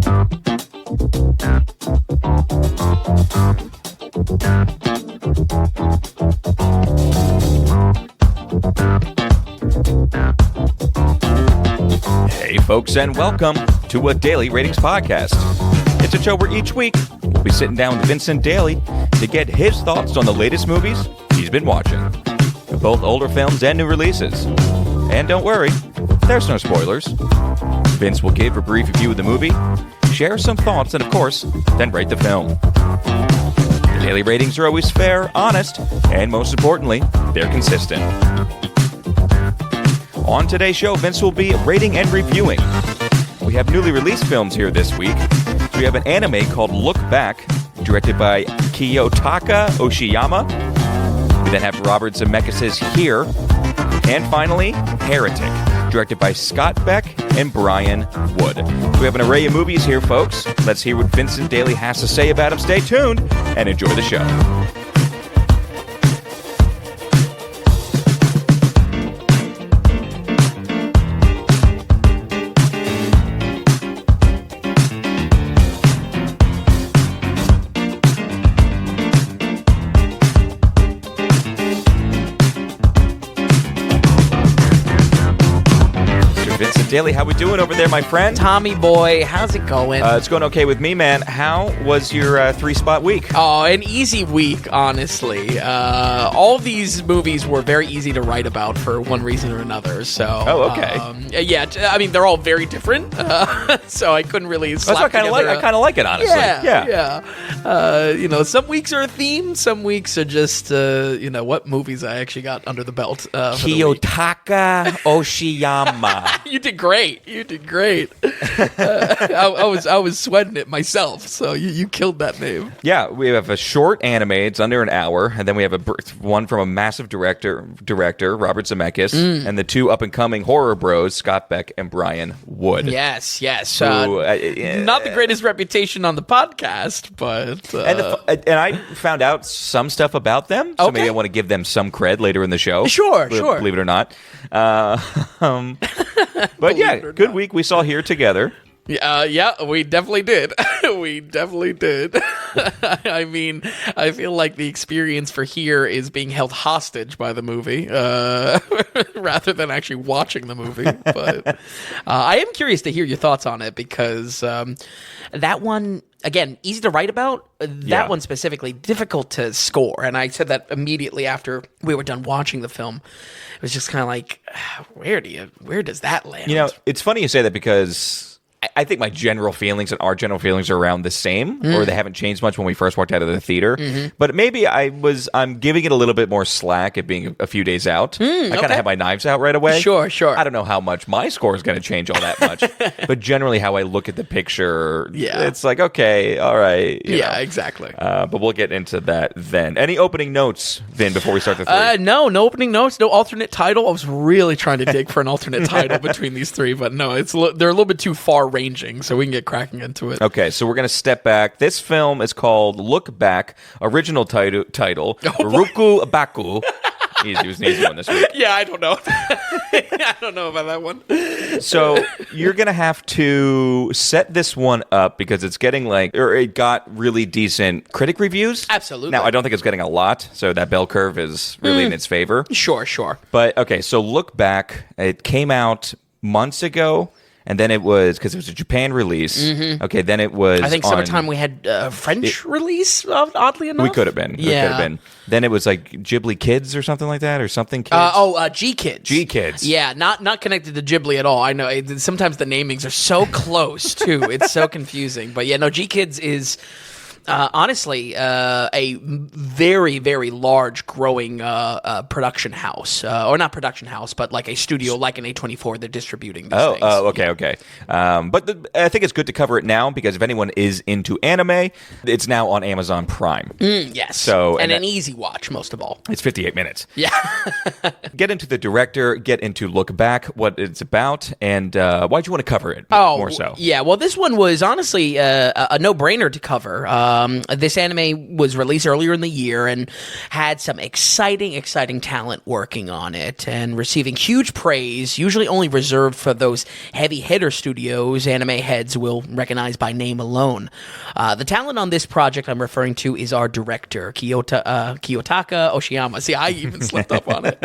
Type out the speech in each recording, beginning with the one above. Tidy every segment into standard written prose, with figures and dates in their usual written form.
Hey folks, and welcome to a Daily Ratings Podcast. It's a show where each week we'll be sitting down with Vincent Daly to get his thoughts on the latest movies he's been watching, both older films and new releases. And don't worry, there's no spoilers. Vince will give a brief review of the movie, share some thoughts, and of course, then rate the film. The daily ratings are always fair, honest, and most importantly, they're consistent. On today's show, Vince will be rating and reviewing. We have newly released films here this week. We have an anime called Look Back, directed by Kiyotaka Oshiyama. We then have Robert Zemeckis' Here. And finally, Heretic, directed by Scott Beck and Brian Wood. We have an array of movies here, folks. Let's hear what Vincent Daly has to say about them. Stay tuned and enjoy the show. Daly, how we doing over there, my friend? Tommy boy, how's it going? It's going okay with me, man. How was your three-spot week? Oh, an easy week, honestly. All of these movies were very easy to write about for one reason or another. So, okay. I mean, they're all very different, so I couldn't really slap That's what I kind of like it, honestly. Yeah. Some weeks are a theme, some weeks are just, what movies I actually got under the belt. Kiyotaka Oshiyama. You did great. I was sweating it myself, so you killed that name. Yeah, we have a short anime. It's under an hour, and then we have one from a massive director Robert Zemeckis, and the two up-and-coming horror bros, Scott Beck and Brian Wood. Yes. Who, not the greatest reputation on the podcast, but and I found out some stuff about them, so maybe I want to give them some cred later in the show. Sure. Believe it or not. But yeah, good week. We saw Here together. Yeah, we definitely did. I mean, I feel like the experience for Here is being held hostage by the movie rather than actually watching the movie. But I am curious to hear your thoughts on it because that one, again, easy to write about. That one specifically, difficult to score. And I said that immediately after we were done watching the film. It was just kind of like, where does that land? It's funny you say that because I think my general feelings and our general feelings are around the same, or they haven't changed much when we first walked out of the theater. But maybe I'm giving it a little bit more slack at being a few days out. I kind of have my knives out right away. Sure. I don't know how much my score is going to change all that much, but generally how I look at the picture, it's like, okay, all right. Exactly. But we'll get into that then. Any opening notes, Vin, before we start the three? No opening notes, no alternate title. I was really trying to dig for an alternate title between these three, but no, they're a little bit too far ranging, so we can get cracking into it. Okay, so we're going to step back. This film is called Look Back, original title, Ruku Baku. He was an easy one this week. Yeah, I don't know. I don't know about that one. So you're going to have to set this one up because it's getting it got really decent critic reviews. Absolutely. Now, I don't think it's getting a lot, so that bell curve is really in its favor. Sure. But, okay, so Look Back, it came out months ago. And then it was, because it was a Japan release. Okay, then it was I think summertime we had a French release, oddly enough. We could have been. Then it was like Ghibli Kids or something like that, or something Kids. G-Kids. G-Kids. Yeah, not connected to Ghibli at all. I know, sometimes the namings are so close, too. It's so confusing. But yeah, no, G-Kids is... honestly, a very, very large growing production house. Or not production house, but like a studio like an A24. They're distributing these things. Oh, okay. But I think it's good to cover it now because if anyone is into anime, it's now on Amazon Prime. Yes. So, and an easy watch, most of all. It's 58 minutes. Yeah. Get into the director, get into Look Back, what it's about, and why'd you want to cover it more so? Yeah, well, this one was honestly a no-brainer to cover. This anime was released earlier in the year and had some exciting talent working on it and receiving huge praise, usually only reserved for those heavy hitter studios anime heads will recognize by name alone. The talent on this project I'm referring to is our director, Kiyotaka Oshiyama. See, I even slipped up on it.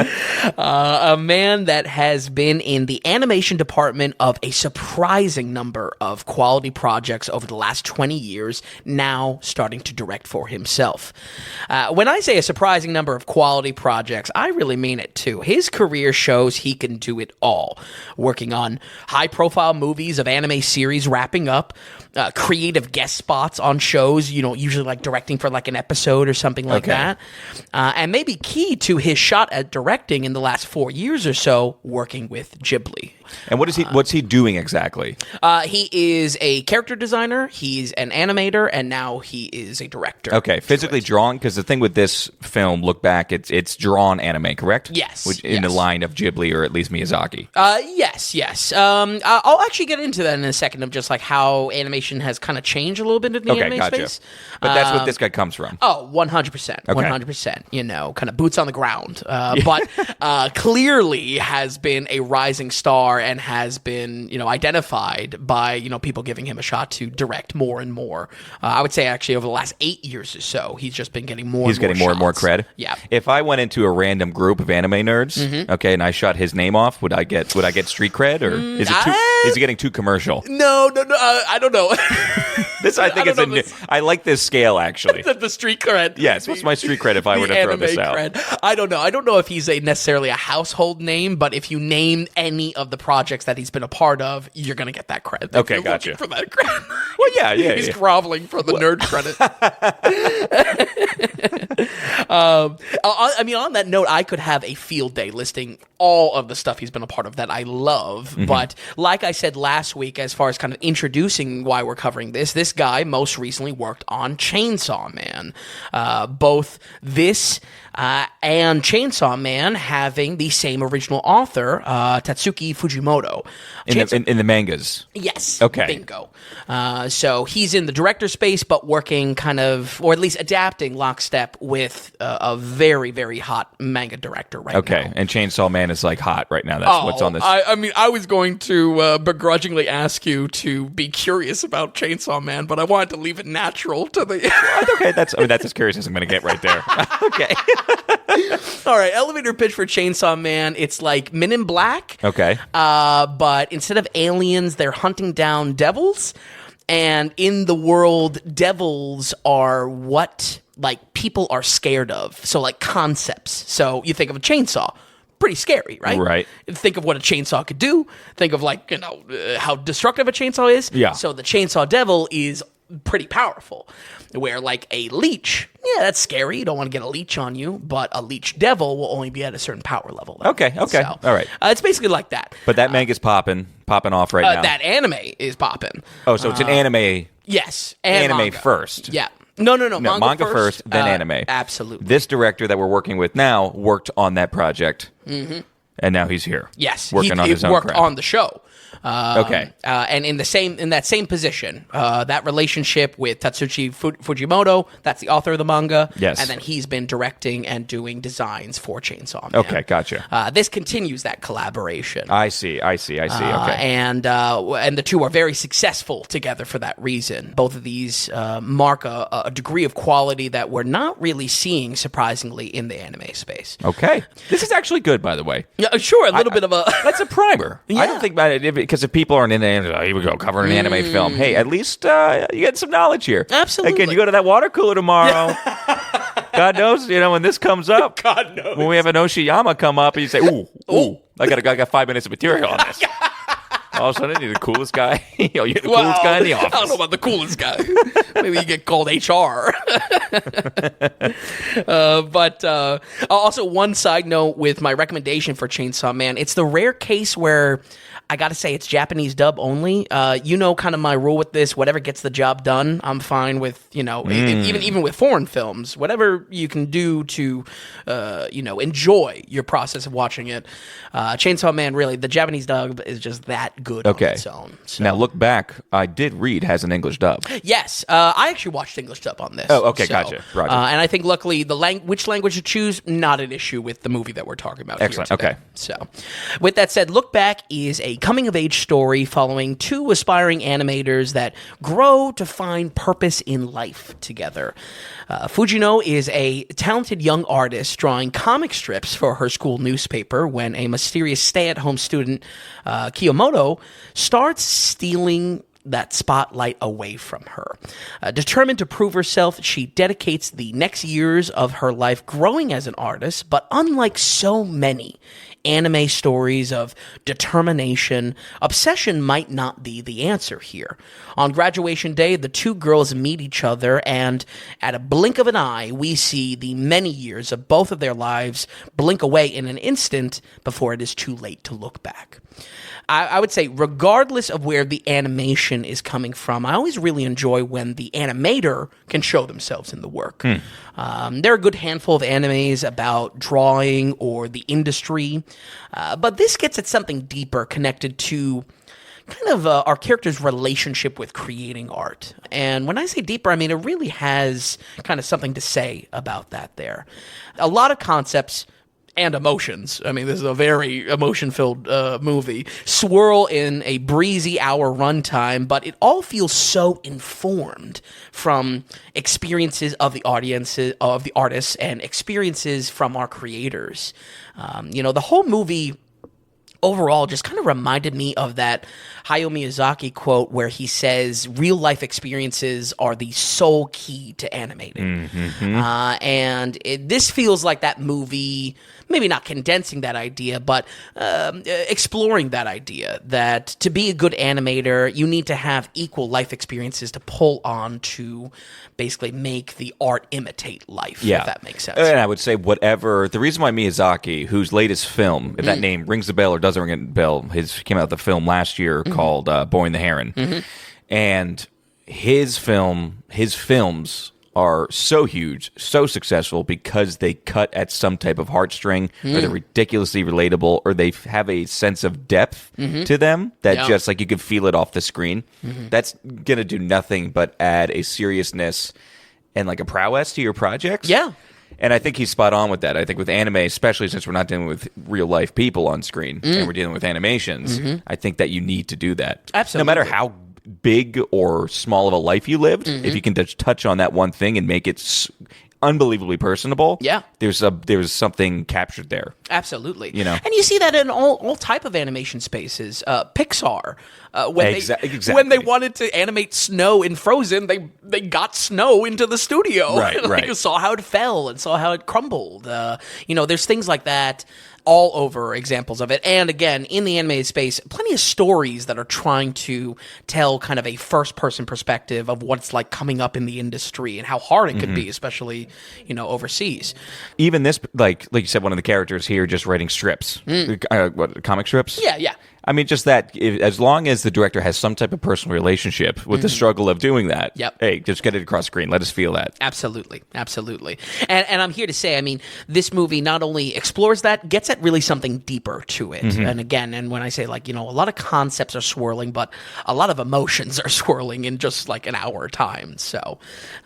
A man that has been in the animation department of a surprising number of quality projects over the last 20 years, now starting to direct for himself. When I say a surprising number of quality projects, I really mean it too. His career shows he can do it all, working on high-profile movies of anime series wrapping up, creative guest spots on shows, usually like directing for like an episode or something like that. And maybe key to his shot at directing in the last 4 years or so, working with Ghibli. And what's he doing exactly? He is a character designer, he's an animator, and now he is a director. Okay, physically drawn, because the thing with this film, look back, it's drawn anime, correct? Yes. In the line of Ghibli, or at least Miyazaki. Yes. I'll actually get into that in a second of just like how animation has kind of changed a little bit in the anime space. But that's what this guy comes from. Oh, 100%. 100%. Kind of boots on the ground. But clearly has been a rising star and has been, identified by, people giving him a shot to direct more and more. I would say actually over the last 8 years or so, he's just been getting more and more cred. Yeah. If I went into a random group of anime nerds, okay, and I shut his name off, would I get street cred, or is he getting too commercial? No, I don't know. I like this scale, actually. The street cred. Yes, what's my street cred if I were to throw this out? Cred. I don't know if he's necessarily a household name, but if you name any of the projects that he's been a part of, you're going to get that credit. Okay, gotcha. For that credit. Well, yeah. He's groveling for the nerd credit. On that note, I could have a field day listing all of the stuff he's been a part of that I love. But like I said last week, as far as kind of introducing why we're covering this guy most recently worked on Chainsaw Man. Both this and Chainsaw Man having the same original author, Tatsuki Fujimoto. In the mangas? Yes. Okay. Bingo. So he's in the director space, but working kind of, or at least adapting lockstep with a very, very hot manga director right now. Okay, and Chainsaw Man is like hot right now. That's what's on this. I was going to begrudgingly ask you to be curious about Chainsaw Man, but I wanted to leave it natural to the... Okay, that's as curious as I'm going to get right there. Okay. All right, elevator pitch for Chainsaw Man. It's like Men in Black. Okay. But instead of aliens, they're hunting down devils. And in the world, devils are what like people are scared of. So like concepts. So you think of a chainsaw. Pretty scary, right? Right. Think of what a chainsaw could do. Think of like, how destructive a chainsaw is. Yeah. So the chainsaw devil is pretty powerful. Where like a leech, yeah, that's scary. You don't want to get a leech on you, but a leech devil will only be at a certain power level. Okay. So, all right. It's basically like that. But that manga's popping off right now. That anime is popping. Oh, so it's an anime. Yes, and anime manga. First. Yeah. No. Manga first, then anime. Absolutely. This director that we're working with now worked on that project, and now he's here. Yes, working on his own worked crap. on the show. Okay. And in that same position, that relationship with Tatsuki Fujimoto, that's the author of the manga. Yes. And then he's been directing and doing designs for Chainsaw Man. Okay, gotcha. This continues that collaboration. I see. Okay. And the two are very successful together for that reason. Both of these mark a degree of quality that we're not really seeing, surprisingly, in the anime space. Okay. This is actually good, by the way. Yeah, sure. A little bit of a... That's a primer. Yeah. I don't think about it, because if people aren't in the here we go, covering an anime film. Hey, at least you get some knowledge here. Absolutely. Again, you go to that water cooler tomorrow. God knows, when this comes up. God knows. When we have an Oshiyama come up and you say, ooh, I got 5 minutes of material on this. All of a sudden, you're the coolest guy. You're the coolest guy in the office. I don't know about the coolest guy. Maybe you get called HR. But also, one side note with my recommendation for Chainsaw Man, it's the rare case where I got to say it's Japanese dub only. Kind of my rule with this. Whatever gets the job done, I'm fine with. Even with foreign films, whatever you can do to, enjoy your process of watching it. Chainsaw Man, really, the Japanese dub is just that good on its own. So. Now, Look Back, I did read, has an English dub. Yes. I actually watched English dub on this. Oh, okay, gotcha. Roger. And I think, luckily, which language to choose, not an issue with the movie that we're talking about. Excellent. Here today. Okay. So, with that said, Look Back is a coming-of-age story following two aspiring animators that grow to find purpose in life together. Fujino is a talented young artist drawing comic strips for her school newspaper when a mysterious stay-at-home student, Kiyomoto, starts stealing that spotlight away from her. Determined to prove herself, she dedicates the next years of her life growing as an artist, but unlike so many anime stories of determination, obsession might not be the answer here. On graduation day, the two girls meet each other, and at a blink of an eye, we see the many years of both of their lives blink away in an instant before it is too late to look back. I would say, regardless of where the animation is coming from, I always really enjoy when the animator can show themselves in the work. There are a good handful of animes about drawing or the industry, but this gets at something deeper connected to kind of our character's relationship with creating art. And when I say deeper, I mean it really has kind of something to say about that there. A lot of concepts and emotions, I mean, this is a very emotion-filled movie, swirl in a breezy hour runtime, but it all feels so informed from experiences of the audiences, of the artists, and experiences from our creators. The whole movie overall just kind of reminded me of that Hayao Miyazaki quote where he says real life experiences are the sole key to animating. This feels like that movie, maybe not condensing that idea, but exploring that idea that to be a good animator, you need to have equal life experiences to pull on to basically make the art imitate life, if that makes sense. And I would say the reason why Miyazaki, whose latest film, if that name rings a bell or doesn't ring a bell, came out the film last year called Boy and the Heron. And his films are so huge, so successful because they cut at some type of heartstring, or they're ridiculously relatable, or they have a sense of depth to them that just like you could feel it off the screen. That's gonna do nothing but add a seriousness and like a prowess to your projects. Yeah. And I think he's spot on with that. I think with anime, especially since we're not dealing with real life people on screen and we're dealing with animations, I think that you need to do that. Absolutely. No matter how big or small of a life you lived, if you can just touch on that one thing and make it unbelievably personable, there's something captured there. Absolutely. And you see that in all type of animation spaces. Pixar, when they wanted to animate snow in Frozen, they got snow into the studio. Right. You saw how it fell and saw how it crumbled. There's things like that all over, examples of it. And again, in the animated space, plenty of stories that are trying to tell kind of a first-person perspective of what it's like coming up in the industry and how hard it could be, especially, overseas. Even this, like you said, one of the characters here just writing strips. Comic strips? Yeah. I mean, just that, as long as the director has some type of personal relationship with the struggle of doing that, hey, just get it across screen. Let us feel that. Absolutely. And I'm here to say, I mean, this movie not only explores that, gets at really something deeper to it. And again, and when I say, a lot of concepts are swirling, but a lot of emotions are swirling in just like an hour time. So,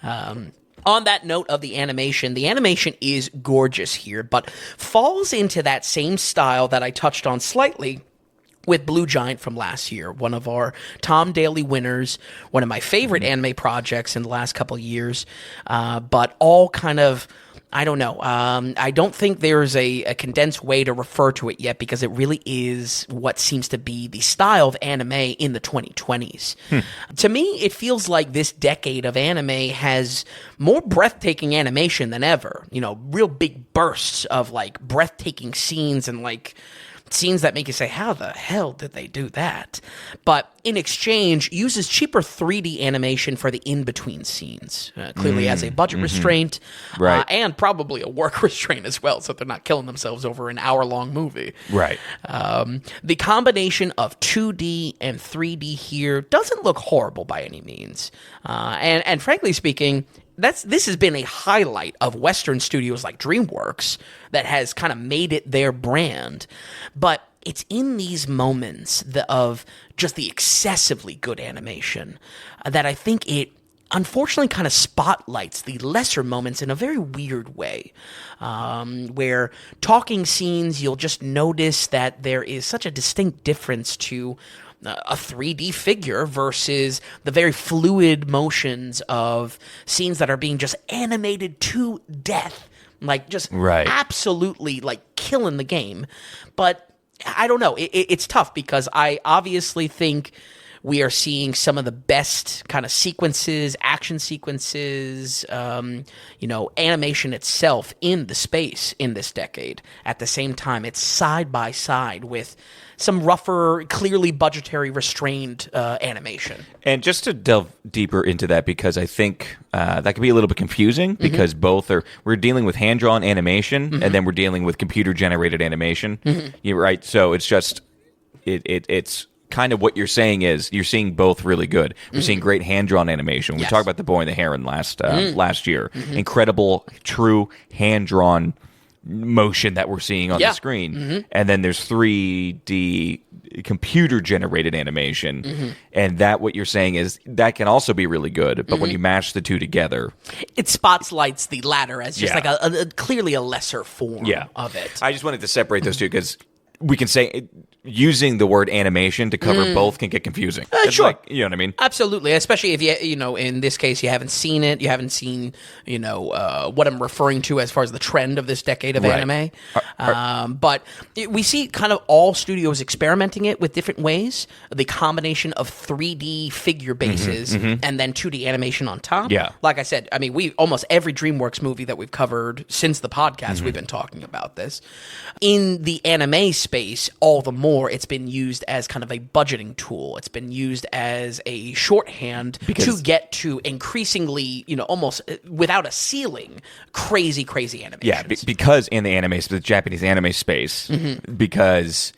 on that note of the animation is gorgeous here, but falls into that same style that I touched on slightly with Blue Giant from last year, one of our Tom Daly winners, one of my favorite anime projects in the last couple of years, but all kind of, I don't know. I don't think there's a condensed way to refer to it yet because it really is what seems to be the style of anime in the 2020s. To me, it feels like this decade of anime has more breathtaking animation than ever. Real big bursts of breathtaking scenes and scenes that make you say, how the hell did they do that? But in exchange, uses cheaper 3D animation for the in-between scenes. Clearly has a budget restraint, and probably a work restraint as well, so they're not killing themselves over an hour-long movie. Right. The combination of 2D and 3D here doesn't look horrible by any means. And frankly speaking, this has been a highlight of Western studios like DreamWorks that has kind of made it their brand. But it's in these moments of just the excessively good animation that I think it unfortunately kind of spotlights the lesser moments in a very weird way, where talking scenes, you'll just notice that there is such a distinct difference to a 3D figure versus the very fluid motions of scenes that are being just animated to death, like just absolutely like killing the game. But I don't know. It's tough because I obviously think we are seeing some of the best kind of sequences, action sequences, animation itself in the space in this decade. At the same time, it's side by side with some rougher, clearly budgetary restrained animation. And just to delve deeper into that, because I think that could be a little bit confusing, because we're dealing with hand-drawn animation, and then we're dealing with computer-generated animation. You're right. So it's just, it's kind of what you're saying is you're seeing both really good. We're seeing great hand-drawn animation. We talked about The Boy and the Heron last year. Incredible, true hand-drawn motion that we're seeing on the screen. And then there's 3D computer-generated animation. And that, what you're saying is, that can also be really good, but when you mash the two together, it spotlights the latter as just like a clearly a lesser form of it. I just wanted to separate those two, because we can say using the word animation to cover both can get confusing. Sure. Like, you know what I mean? Absolutely. Especially if in this case, you haven't seen it. You haven't seen, what I'm referring to as far as the trend of this decade of anime. But we see kind of all studios experimenting it with different ways. The combination of 3D figure bases and then 2D animation on top. Yeah. Like I said, I mean, almost every DreamWorks movie that we've covered since the podcast, we've been talking about this. In the anime space, all the more, it's been used as kind of a budgeting tool. It's been used as a shorthand to get to increasingly, almost without a ceiling, crazy animations. Yeah, because in the Japanese anime space, because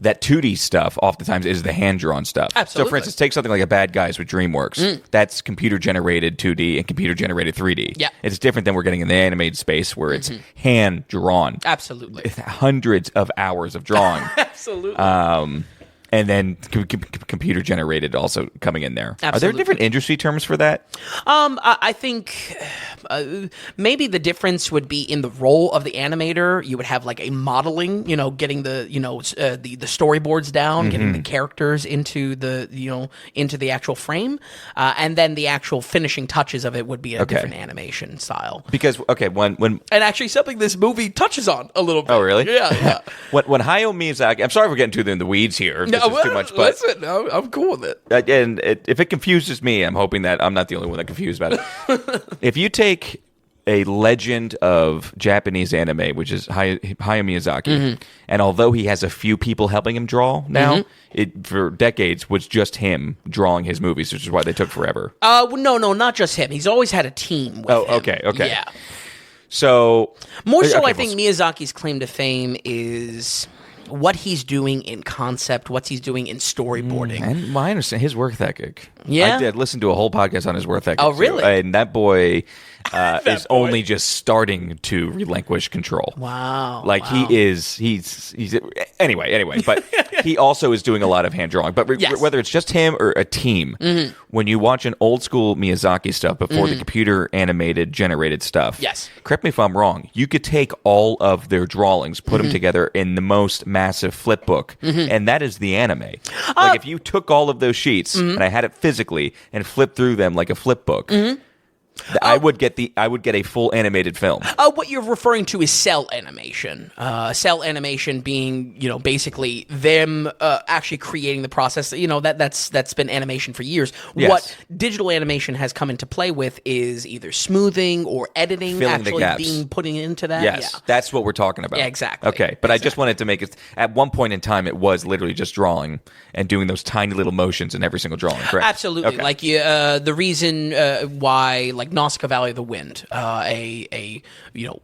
that 2D stuff oftentimes is the hand-drawn stuff. Absolutely. So, for instance, take something like A Bad Guys with DreamWorks. That's computer-generated 2D and computer-generated 3D. Yeah. It's different than we're getting in the animated space, where it's hand-drawn. Absolutely. Hundreds of hours of drawing. Absolutely. And then computer generated also coming in there. Absolutely. Are there different industry terms for that? I think maybe the difference would be in the role of the animator. You would have like a modeling, getting the storyboards down, getting the characters into the actual frame, and then the actual finishing touches of it would be a different animation style. Because when and actually something this movie touches on a little bit. Oh, really? Yeah. when Hayao Miyazaki, I'm sorry for getting in the weeds here. No, this is too much, but listen, no, I'm cool with it. And if it confuses me, I'm hoping that I'm not the only one that confused about it. If you take a legend of Japanese anime, which is Hayao Miyazaki, and although he has a few people helping him draw now, it for decades was just him drawing his movies, which is why they took forever. No, not just him. He's always had a team with him. Okay. Yeah. So more so, I think Miyazaki's claim to fame is what he's doing in concept, what he's doing in storyboarding. And I understand his work ethic. Yeah? I did listen to a whole podcast on his work ethic. Oh, really? And that boy is only just starting to relinquish control. Wow. Like wow. he's anyway, but he also is doing a lot of hand drawing. But whether it's just him or a team, when you watch an old school Miyazaki stuff before the computer animated generated stuff, correct me if I'm wrong, you could take all of their drawings, put them together in the most massive flip book, and that is the anime. Like if you took all of those sheets and I had it physically and flipped through them like a flip book, I would get a full animated film. What you're referring to is cell animation. Cell animation being, basically them actually creating the process. That's been animation for years. Yes. What digital animation has come into play with is either smoothing or editing, filling actually the gaps. being putting into that. Yes, that's what we're talking about. Yeah, exactly. Okay, but I just wanted to make it. At one point in time, it was literally just drawing and doing those tiny little motions in every single drawing. Correct? Absolutely. Okay. Like the reason why, like Nausicaa Valley of the Wind,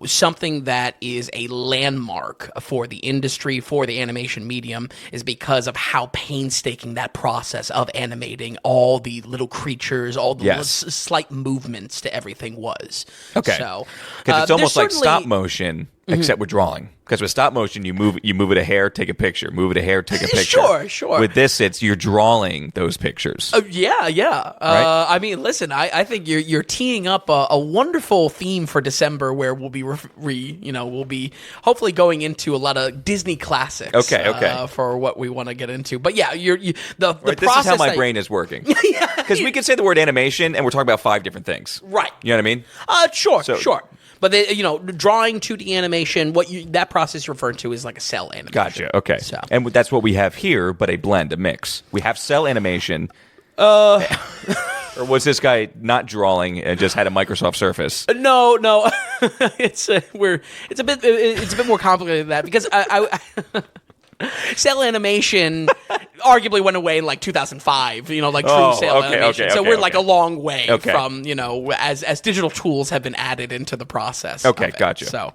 something that is a landmark for the industry, for the animation medium, is because of how painstaking that process of animating all the little creatures, all the little slight movements to everything was. Okay. So because it's almost like stop motion. except with drawing. Because with stop motion, you move it a hair, take a picture. Move it a hair, take a picture. Sure. With this, you're drawing those pictures. Yeah. Right? I mean, listen, I think you're teeing up a wonderful theme for December where we'll be we'll be hopefully going into a lot of Disney classics. Okay. For what we want to get into. But yeah, the Right, process. this is how my brain is working. Because we can say the word animation, and we're talking about 5 different things. Right. You know what I mean? Sure. But drawing 2D animation, that process you're referring to is like a cell animation. Gotcha. Okay. So. And that's what we have here, but a blend, a mix. We have cell animation. Or was this guy not drawing and just had a Microsoft Surface? No. It's a bit more complicated than that because I cell animation arguably went away in like 2005, true cell animation. So we're like a long way from, as digital tools have been added into the process. Okay, gotcha. So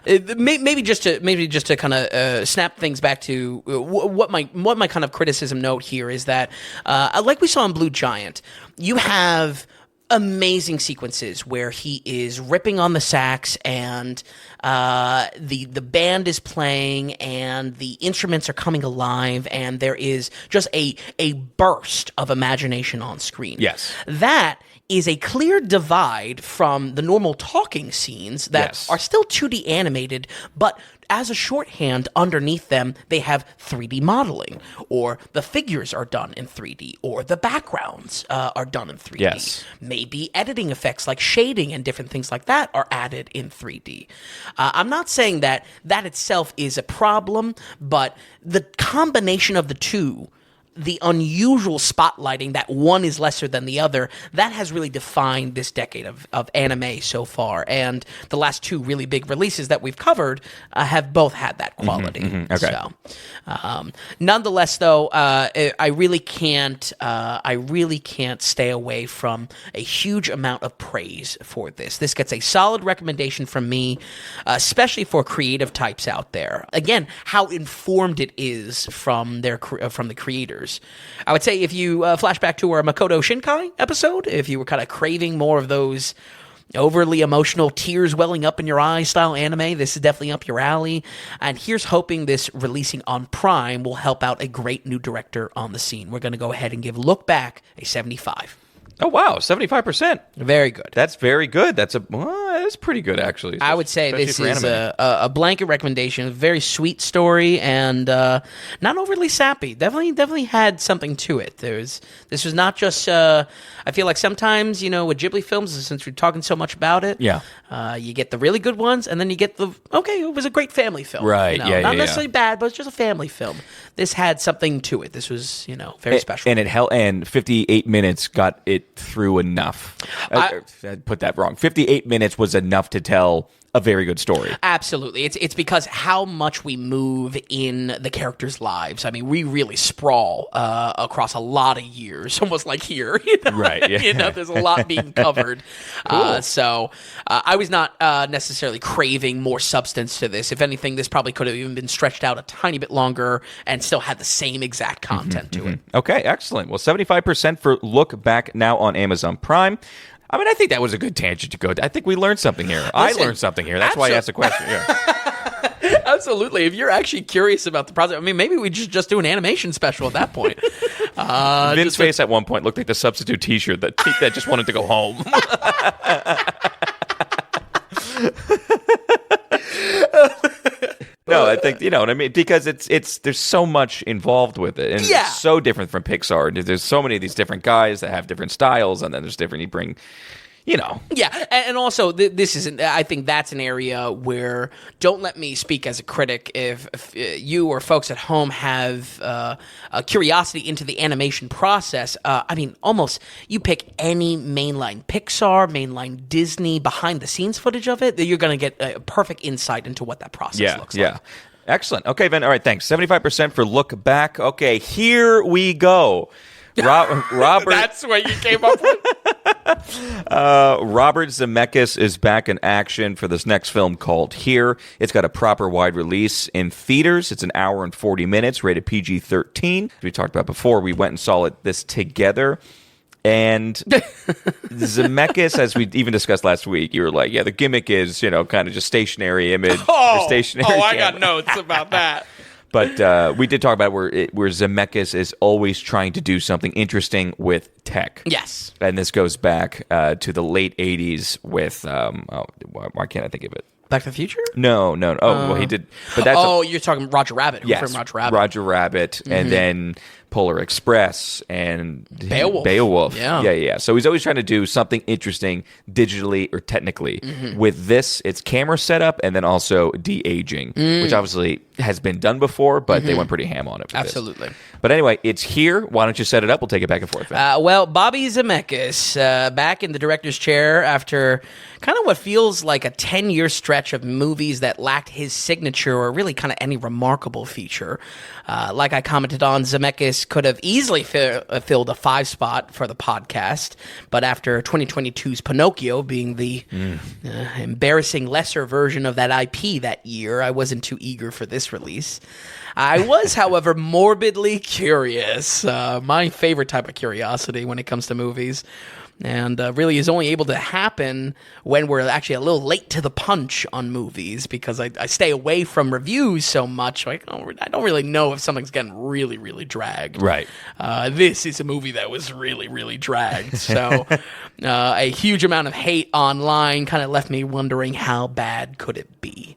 maybe just to kind of snap things back to what my kind of criticism note here is that, like we saw in Blue Giant, you have amazing sequences where he is ripping on the sax and the band is playing and the instruments are coming alive and there is just a burst of imagination on screen. Yes. That is a clear divide from the normal talking scenes that are still 2D animated, but as a shorthand underneath them, they have 3D modeling, or the figures are done in 3D, or the backgrounds are done in 3D. Yes. Maybe editing effects like shading and different things like that are added in 3D. I'm not saying that itself is a problem, but the combination of the two, the unusual spotlighting that one is lesser than the other, that has really defined this decade of anime so far. And the last 2 really big releases that we've covered have both had that quality. Okay. So, nonetheless, though, I really can't stay away from a huge amount of praise for this. This gets a solid recommendation from me, especially for creative types out there. Again, how informed it is from the creators. I would say if you flash back to our Makoto Shinkai episode, if you were kind of craving more of those overly emotional, tears welling up in your eyes style anime, this is definitely up your alley. And here's hoping this releasing on Prime will help out a great new director on the scene. We're going to go ahead and give Look Back a 75. Oh, wow, 75%. Very good. That's very good. That's pretty good, actually. I would say this is a blanket recommendation. A very sweet story and not overly sappy. Definitely had something to it. This was not just. I feel like sometimes with Ghibli films, since we're talking so much about it, you get the really good ones, and then you get it was a great family film, right? Not necessarily bad, but it's just a family film. This had something to it. This was very special, and 58 minutes got it through enough. I put that wrong. 58 minutes was enough to tell a very good story. Absolutely. It's because how much we move in the characters' lives. I mean, we really sprawl across a lot of years, almost like here. Right. Yeah. There's a lot being covered. Cool. So I was not necessarily craving more substance to this. If anything, this probably could have even been stretched out a tiny bit longer and still had the same exact content to it. Okay, excellent. Well, 75% for Look Back now on Amazon Prime. I mean, I think that was a good tangent to go. I think we learned something here. I learned something here. That's why I asked the question. Yeah. Absolutely. If you're actually curious about the project, I mean, maybe we just do an animation special at that point. Vince's face at one point looked like the substitute T-shirt that just wanted to go home. No, I think you know what I mean, because it's there's so much involved with it, and it's so different from Pixar. There's so many of these different guys that have different styles, and then there's different. You bring, Yeah, and also this isn't. I think that's an area where don't let me speak as a critic. If you or folks at home have a curiosity into the animation process, I mean, almost you pick any mainline Pixar, mainline Disney behind the scenes footage of it, you're going to get a perfect insight into what that process looks like. Yeah. Excellent. Okay, Vin. All right, thanks. 75% for Look Back. Okay, here we go. Robert. That's what you came up with? Robert Zemeckis is back in action for this next film called Here. It's got a proper wide release in theaters. It's an hour and 40 minutes, rated PG-13. We talked about before. We went and saw this together. And Zemeckis, as we even discussed last week, you were like, yeah, the gimmick is, kind of just stationary image. Stationary I got notes about that. But we did talk about where Zemeckis is always trying to do something interesting with tech. Yes. And this goes back to the late 80s with, why can't I think of it? Back to the Future? No. Well, he did. But that's you're talking Roger Rabbit. Who from Roger Rabbit? Roger Rabbit, and then Polar Express and Beowulf. Yeah. So he's always trying to do something interesting digitally or technically. With this, it's camera setup and then also de-aging, which obviously has been done before, but they went pretty ham on it. Absolutely. But anyway, it's here. Why don't you set it up? We'll take it back and forth. Well, Bobby Zemeckis, back in the director's chair after kind of what feels like a 10-year stretch of movies that lacked his signature or really kind of any remarkable feature. Like I commented on, Zemeckis could have easily filled a 5 spot for the podcast, but after 2022's Pinocchio being the embarrassing lesser version of that IP that year, I wasn't too eager for this release. I was, however, morbidly curious. My favorite type of curiosity when it comes to movies. And really is only able to happen when we're actually a little late to the punch on movies, because I stay away from reviews so much. I don't really know if something's getting really, really dragged. Right. This is a movie that was really, really dragged. So a huge amount of hate online kind of left me wondering, how bad could it be?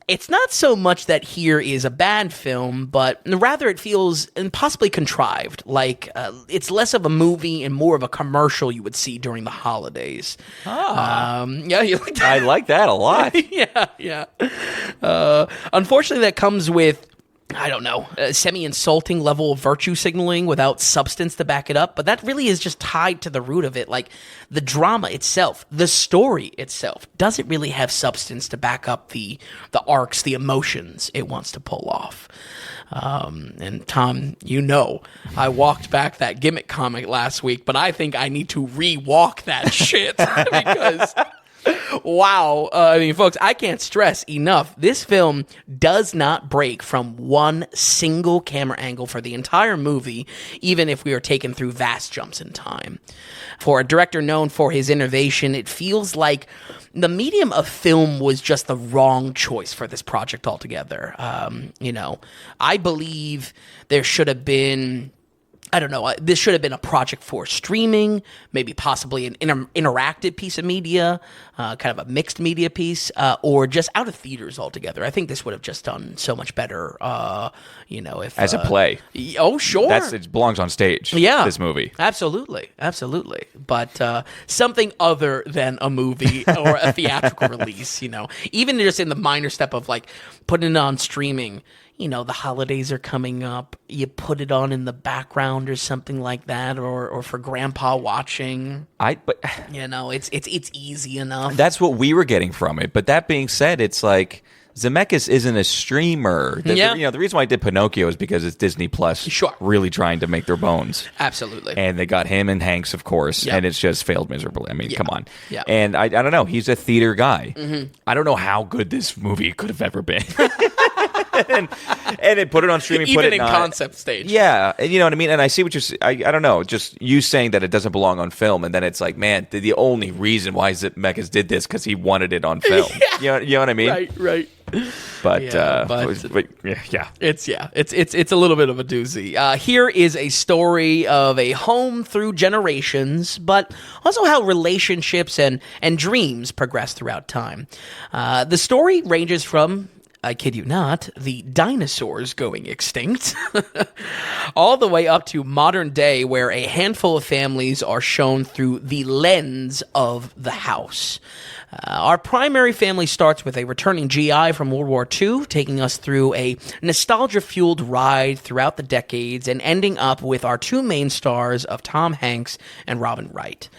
It's not so much that Here is a bad film, but rather it feels possibly contrived. Like it's less of a movie and more of a commercial you would see during the holidays. Yeah, you like that? I like that a lot. Yeah. Unfortunately, that comes with, I don't know, a semi-insulting level of virtue signaling without substance to back it up. But that really is just tied to the root of it. Like the drama itself, the story itself, doesn't really have substance to back up the arcs, the emotions it wants to pull off. And Tom, I walked back that gimmick comic last week, but I think I need to re-walk that shit because... Wow. Folks, I can't stress enough. This film does not break from one single camera angle for the entire movie, even if we are taken through vast jumps in time. For a director known for his innovation, it feels like the medium of film was just the wrong choice for this project altogether. I believe there should have been... I don't know, this should have been a project for streaming, maybe possibly an interactive piece of media, kind of a mixed media piece, or just out of theaters altogether. I think this would have just done so much better, if... As a play. Oh, sure. It belongs on stage, this movie. Absolutely. But something other than a movie or a theatrical release, even just in the minor step of, like, putting it on streaming. The holidays are coming up. You put it on in the background or something like that, or for grandpa watching. It's easy enough. That's what we were getting from it. But that being said, it's like Zemeckis isn't a streamer. The reason why I did Pinocchio is because it's Disney Plus really trying to make their bones. Absolutely. And they got him and Hanks, of course, and it's just failed miserably. Come on. Yeah. And I don't know. He's a theater guy. Mm-hmm. I don't know how good this movie could have ever been. and it put it on streaming, even put it in concept stage. Yeah, and you know what I mean. And I see what you're. I don't know. Just you saying that it doesn't belong on film, and then it's like, man, the only reason why Zemeckis did this because he wanted it on film. You know what I mean? Right. But it's a little bit of a doozy. Here is a story of a home through generations, but also how relationships and dreams progress throughout time. The story ranges from, I kid you not, the dinosaurs going extinct, all the way up to modern day where a handful of families are shown through the lens of the house. Our primary family starts with a returning GI from World War II, taking us through a nostalgia-fueled ride throughout the decades and ending up with our two main stars of Tom Hanks and Robin Wright.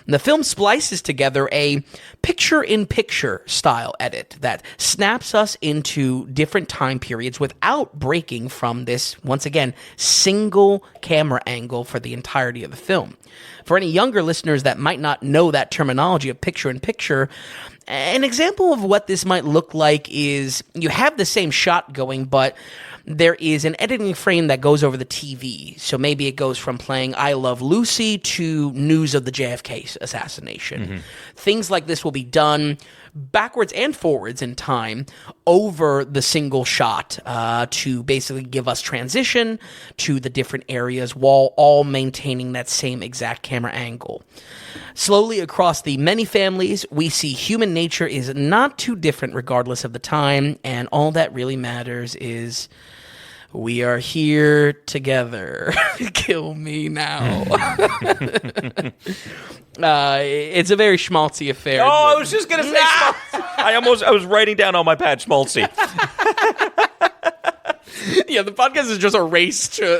The film splices together a picture-in-picture style edit that snaps us into different time periods without breaking from this, once again, single camera angle for the entirety of the film. For any younger listeners that might not know that terminology of picture-in-picture, An example of what this might look like is you have the same shot going, but there is an editing frame that goes over the TV. So maybe it goes from playing I Love Lucy to news of the JFK assassination. Things like this will be done backwards and forwards in time over the single shot to basically give us transition to the different areas while all maintaining that same exact camera angle. Slowly across the many families, we see human nature is not too different regardless of the time, and all that really matters is we are here together. Kill me now. It's a very schmaltzy affair. Oh, I was just gonna say schmaltzy. I was writing down on my pad schmaltzy. Yeah, the podcast is just a race to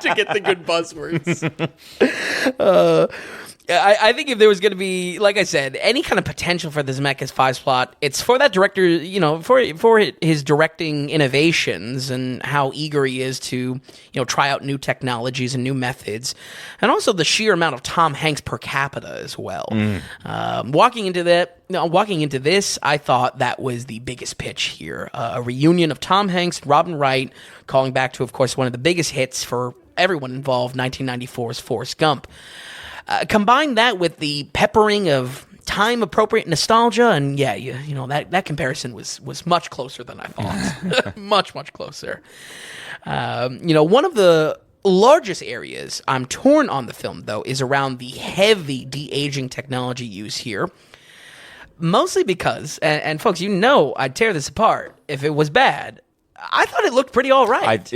get the good buzzwords. I think if there was going to be, like I said, any kind of potential for the Zemeckis Fives plot, it's for that director, for his directing innovations and how eager he is to, try out new technologies and new methods, and also the sheer amount of Tom Hanks per capita as well. Walking into this, I thought that was the biggest pitch here: a reunion of Tom Hanks and Robin Wright, calling back to, of course, one of the biggest hits for everyone involved, 1994's Forrest Gump. Combine that with the peppering of time-appropriate nostalgia, and that comparison was much closer than I thought. Much closer. One of the largest areas I'm torn on the film, though, is around the heavy de-aging technology used here. Mostly because, and folks, I'd tear this apart if it was bad. I thought it looked pretty all right.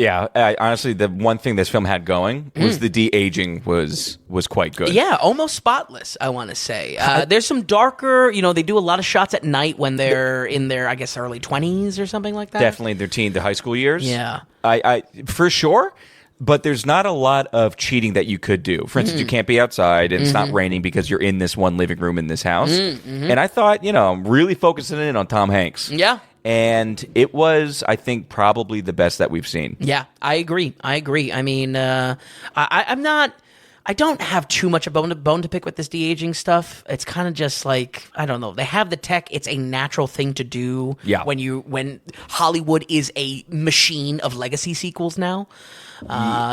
Honestly, the one thing this film had going was the de-aging was quite good. Yeah, almost spotless, I want to say. There's some darker, they do a lot of shots at night when they're in their, I guess, early 20s or something like that. Definitely their high school years. Yeah. I for sure, but there's not a lot of cheating that you could do. For instance, you can't be outside and it's not raining because you're in this one living room in this house. And I thought, I'm really focusing in on Tom Hanks. Yeah. And it was, I think, probably the best that we've seen. Yeah, I agree. I mean, I don't have too much a bone to pick with this de-aging stuff. It's kind of just like, I don't know. They have the tech. It's a natural thing to do. Yeah. When Hollywood is a machine of legacy sequels now.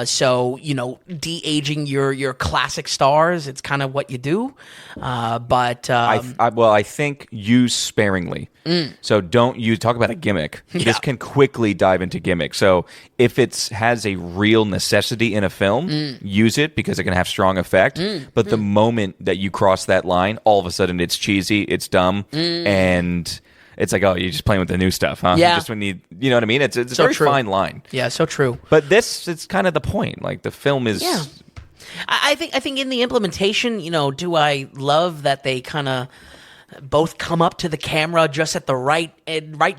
So, de-aging your classic stars, it's kind of what you do. I think use sparingly. So don't talk about a gimmick. Yeah. This can quickly dive into gimmick. So if it has a real necessity in a film, use it because it can have strong effect. But the moment that you cross that line, all of a sudden it's cheesy, it's dumb, and it's like, oh, you're just playing with the new stuff, huh? Yeah. Just when you know what I mean? It's a So very true. fine line. Yeah, so true. But it's kind of the point. Like, the film is... Yeah. I think in the implementation, do I love that they kind of both come up to the camera just at the right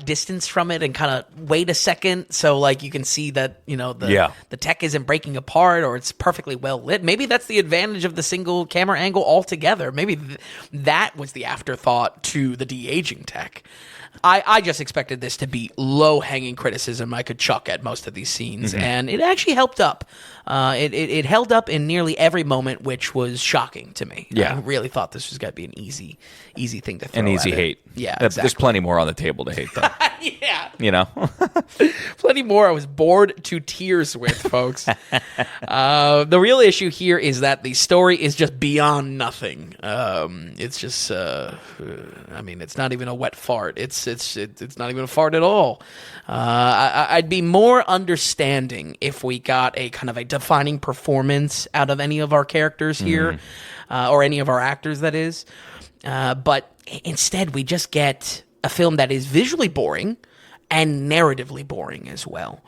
distance from it and kind of wait a second so like you can see that the tech isn't breaking apart or it's perfectly well lit. Maybe that's the advantage of the single camera angle altogether. Maybe that was the afterthought to the de-aging tech. I just expected this to be low-hanging criticism I could chuck at most of these scenes, and it actually helped up. It held up in nearly every moment, which was shocking to me. Yeah. I really thought this was going to be an easy thing to throw An easy at it. hate. Yeah, There's exactly. plenty more on the table to hate, though. Yeah. Plenty more I was bored to tears with, folks. The real issue here is that the story is just beyond nothing. It's just, it's not even a wet fart. It's not even a fart at all. I'd be more understanding if we got a kind of a defining performance out of any of our characters here, or any of our actors, that is. But instead, we just get a film that is visually boring and narratively boring as well.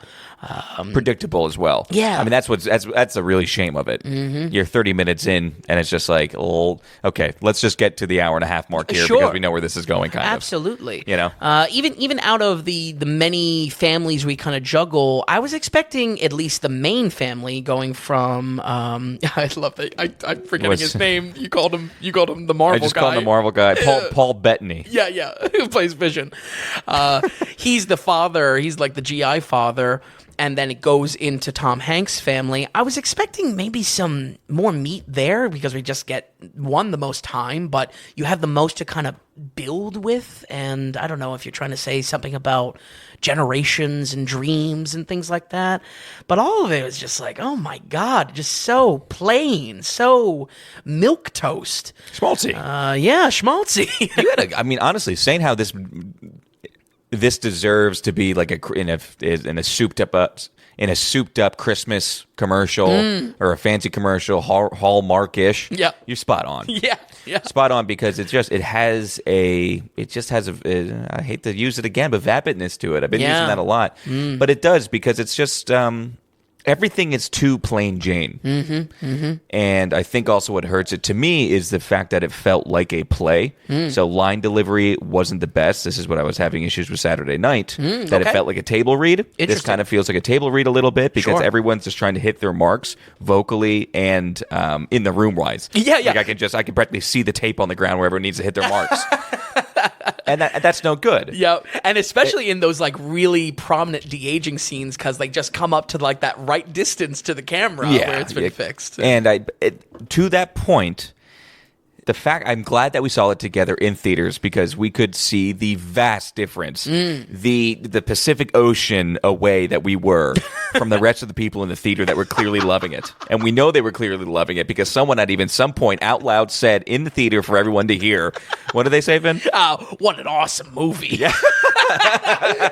Predictable as well. Yeah. I mean, that's a really shame of it. You're 30 minutes in, and it's just like, oh, okay, let's just get to the hour and a half mark here because we know where this is going, kind of. Absolutely. Even out of the many families we kind of juggle, I was expecting at least the main family going from. I love that. I'm forgetting his name. You called him the Marvel guy. I just called him the Marvel guy. Paul Bettany. Yeah. Who plays Vision? He's the father. He's like the GI father. and then it goes into Tom Hanks' family. I was expecting maybe some more meat there because we just get the most time, but you have the most to kind of build with. And I don't know if you're trying to say something about generations and dreams and things like that, but all of it was just like, oh my God, just so plain, so milquetoast. Schmaltzy. Yeah, schmaltzy. Honestly, saying how this deserves to be like in a souped up Christmas commercial or a fancy commercial, Hallmark-ish. Yeah, you're spot on. Yeah, spot on, because I hate to use it again, but vapidness to it. I've been using that a lot, but it does, because it's just everything is too plain Jane. And I think also what hurts it to me is the fact that it felt like a play. So line delivery wasn't the best. This is what I was having issues with Saturday night, that it felt like a table read. This kind of feels like a table read a little bit, because everyone's just trying to hit their marks vocally and in the room wise. Yeah. Like I can practically see the tape on the ground where everyone needs to hit their marks. And that's no good. Yeah, and especially in those like really prominent de-aging scenes, because they just come up to like that right distance to the camera where it's been fixed. And to that point, the fact I'm glad that we saw it together in theaters, because we could see the vast difference, the Pacific Ocean away that we were from the rest of the people in the theater that were clearly loving it. And we know they were clearly loving it because someone at even some point out loud said in the theater for everyone to hear, what did they say, Vin? What an awesome movie. Yeah.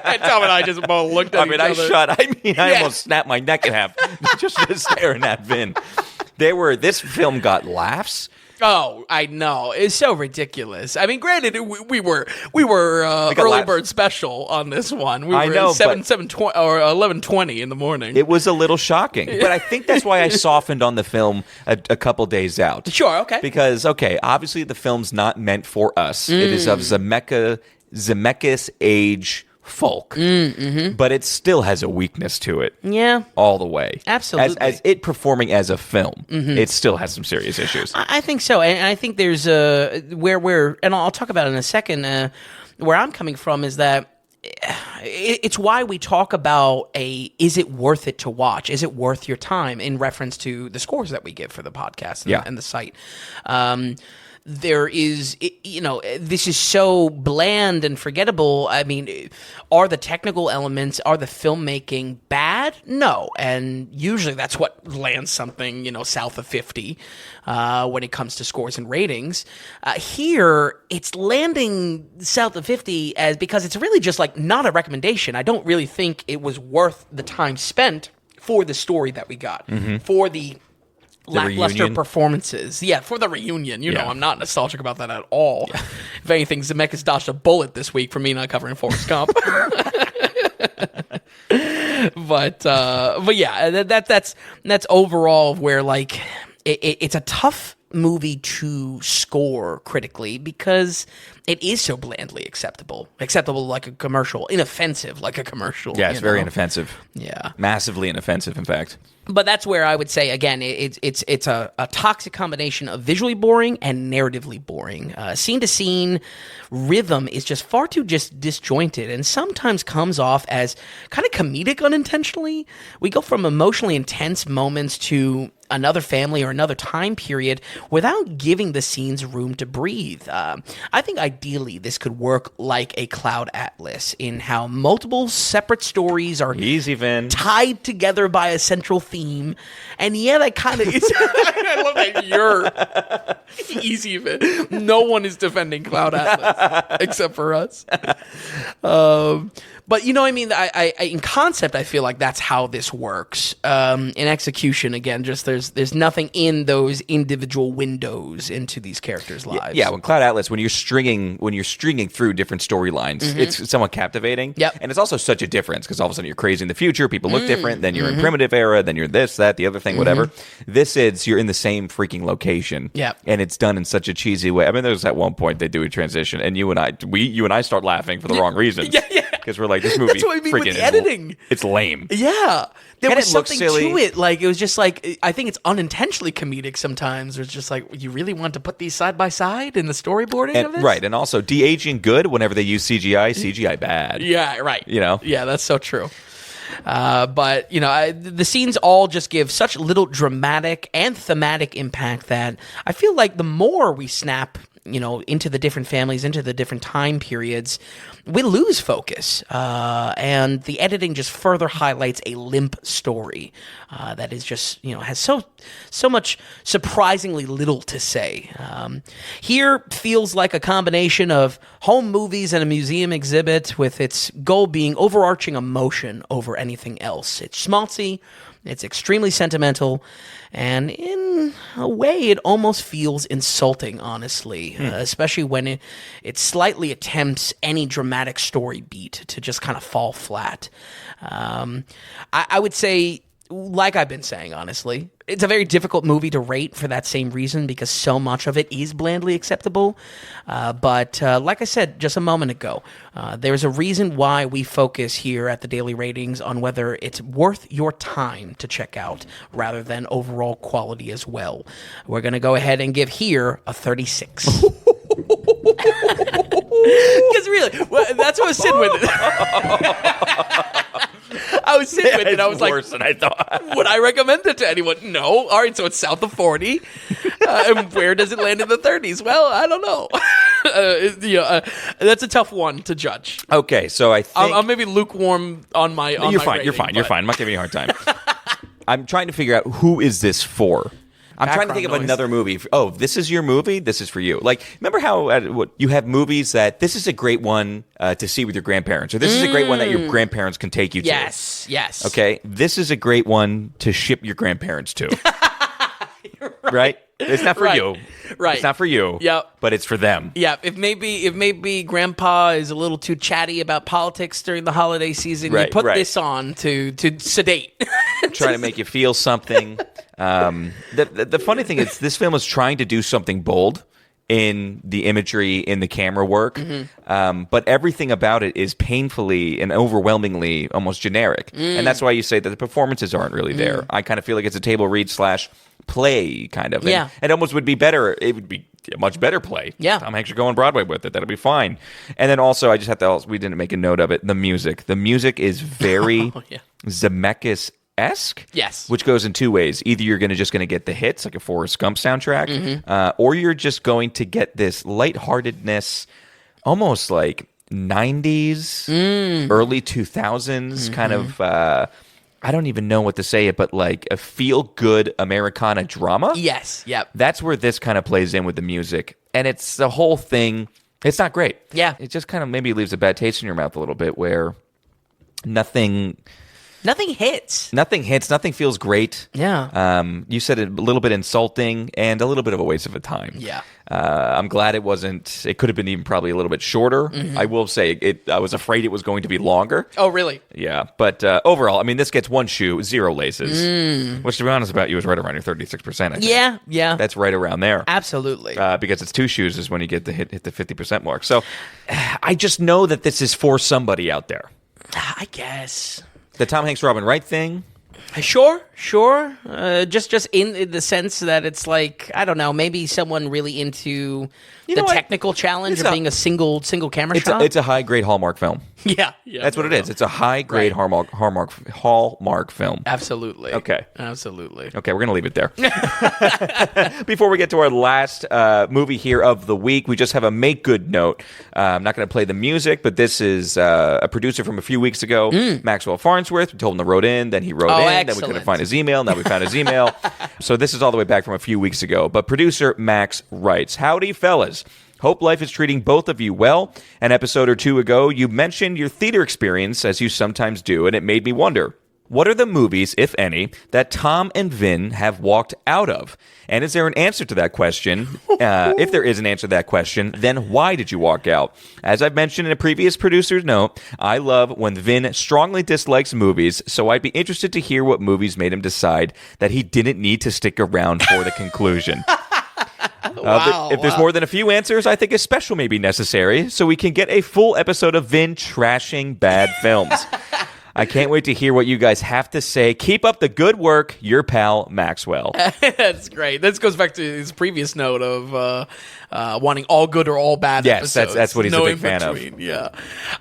And Tom and I just both looked at each other. I almost snapped my neck in half just staring at Vin. This film got laughs. Oh, I know. It's so ridiculous. I mean, granted, we were early bird special on this one. We were 7:20 or 11:20 in the morning. It was a little shocking, but I think that's why I softened on the film a couple days out. Sure, okay. Because obviously the film's not meant for us. It is of Zemeckis age folk, but it still has a weakness to it. Yeah, all the way. Absolutely. As it performing as a film, it still has some serious issues. I think so, and I think there's and I'll talk about it in a second. Where I'm coming from is that it's why we talk about is it worth it to watch? Is it worth your time? In reference to the scores that we give for the podcast and the site. There is, this is so bland and forgettable. I mean, are the technical elements, are the filmmaking bad? No. And usually that's what lands something, south of 50 when it comes to scores and ratings. Here, it's landing south of 50 because it's really just like not a recommendation. I don't really think it was worth the time spent for the story that we got, for the lackluster performances. Yeah, for the reunion. You know, I'm not nostalgic about that at all. Yeah. If anything, Zemeckis dodged a bullet this week for me not covering Forrest Gump. But yeah, that's overall where like it's a tough movie to score critically because it is so blandly acceptable like a commercial, inoffensive like a commercial. Yeah, it's very inoffensive. Yeah, massively inoffensive, in fact. But that's where I would say, again, it's a toxic combination of visually boring and narratively boring. Scene to scene rhythm is just far too just disjointed and sometimes comes off as kind of comedic unintentionally. We go from emotionally intense moments to another family or another time period without giving the scenes room to breathe. I think ideally this could work like a Cloud Atlas in how multiple separate stories are tied together by a central theme. And yeah, that kind of is. I love that you're easy. No one is defending Cloud Atlas except for us. But you know what I mean? I in concept, I feel like that's how this works. In execution, again, just there's nothing in those individual windows into these characters' lives. Yeah, when Cloud Atlas, when you're stringing through different storylines, it's somewhat captivating. Yep. And it's also such a difference because all of a sudden you're crazy in the future, people look different, then you're in primitive era, then you're this, that, the other thing, whatever. This is you're in the same freaking location. Yeah. And it's done in such a cheesy way. I mean, there's at one point they do a transition, and you and I start laughing for the wrong reasons. Yeah. Because we're like, this movie That's what I mean freaking with the editing. It's lame. Yeah. There was something silly. to it. Like, it was just like, I think it's unintentionally comedic sometimes. It's just like, you really want to put these side by side in the storyboarding of this? Right. And also, de-aging good whenever they use CGI bad. Yeah, right. You know? Yeah, that's so true. But, the scenes all just give such little dramatic and thematic impact that I feel like the more we snap into the different families, into the different time periods, we lose focus. And the editing just further highlights a limp story that is just, has so much surprisingly little to say. Here feels like a combination of home movies and a museum exhibit, with its goal being overarching emotion over anything else. It's schmaltzy, it's extremely sentimental, and in a way, it almost feels insulting, honestly, especially when it slightly attempts any dramatic story beat to just kind of fall flat. I would say, like I've been saying, honestly, it's a very difficult movie to rate for that same reason, because so much of it is blandly acceptable. But like I said just a moment ago, there's a reason why we focus here at the Daily Ratings on whether it's worth your time to check out rather than overall quality as well. We're going to go ahead and give here a 36. Because really, that's what I was sitting with it. I was sitting with it. I was like, worse than I thought. Would I recommend it to anyone? No. All right, so it's south of 40. And where does it land in the 30s? Well, I don't know. That's a tough one to judge. Okay, so I think I'm maybe lukewarm on my. You're fine. You're fine. I'm not giving you a hard time. I'm trying to figure out who is this for. I'm trying to think of another movie. Oh, this is your movie? This is for you. Like, remember how you have movies that this is a great one to see with your grandparents, or this is a great one that your grandparents can take you to. Yes. Okay, this is a great one to ship your grandparents to. Right? It's not for you. Right. It's not for you. Yep. But it's for them. Yeah. If maybe grandpa is a little too chatty about politics during the holiday season, you put this on to sedate. Trying to make you feel something. The funny thing is, this film is trying to do something bold in the imagery, in the camera work, but everything about it is painfully and overwhelmingly almost generic. And that's why you say that the performances aren't really there. I kind of feel like it's a table read / play, kind of. Yeah. And it almost would be better. It would be a much better play. Yeah. Tom Hanks should go on Broadway with it. That'll be fine. And then also, I just have to, we didn't make a note of it, the music. The music is very Zemeckis-esque. Yes. Which goes in two ways. Either you're going to get the hits, like a Forrest Gump soundtrack, or you're just going to get this lightheartedness, almost like 90s, early 2000s kind of, I don't even know what to say it, but like a feel-good Americana drama. Yes, yep. That's where this kind of plays in with the music. And it's the whole thing. It's not great. Yeah. It just kind of maybe leaves a bad taste in your mouth a little bit, where nothing hits. Nothing feels great. Yeah. You said it a little bit insulting and a little bit of a waste of a time. Yeah. I'm glad it wasn't. It could have been even probably a little bit shorter. I will say I was afraid it was going to be longer. Oh, really? Yeah. But overall, I mean, this gets one shoe, 0 laces, which, to be honest about you, is right around your 36%. I think. Yeah. That's right around there. Absolutely. Because it's 2 shoes is when you get to hit the 50% mark. So I just know that this is for somebody out there. I guess. The Tom Hanks Robin Wright thing. Sure. Just in the sense that it's like, I don't know, maybe someone really into the technical challenge of being a single camera shot. It's a high grade Hallmark film. Yeah, that's what it is. It's a high grade Hallmark film. Absolutely. Okay. Absolutely. Okay, we're gonna leave it there. Before we get to our last movie here of the week, we just have a make good note. I'm not gonna play the music, but this is a producer from a few weeks ago, Maxwell Farnsworth. We told him to wrote in, then he wrote in, excellent. then we couldn't find his email. Now we found his email. So this is all the way back from a few weeks ago. But producer Max writes, "Howdy, fellas. Hope life is treating both of you well. An episode or two ago, you mentioned your theater experience, as you sometimes do, and it made me wonder, what are the movies, if any, that Tom and Vin have walked out of? And is there an answer to that question? If there is an answer to that question, then why did you walk out? As I've mentioned in a previous producer's note, I love when Vin strongly dislikes movies, so I'd be interested to hear what movies made him decide that he didn't need to stick around for the conclusion." If there's more than a few answers, I think a special may be necessary so we can get a full episode of Vin trashing bad films. I can't wait to hear what you guys have to say. Keep up the good work. Your pal, Maxwell. That's great. This goes back to his previous note of wanting all good or all bad episodes. That's what he's a big fan of. Yeah.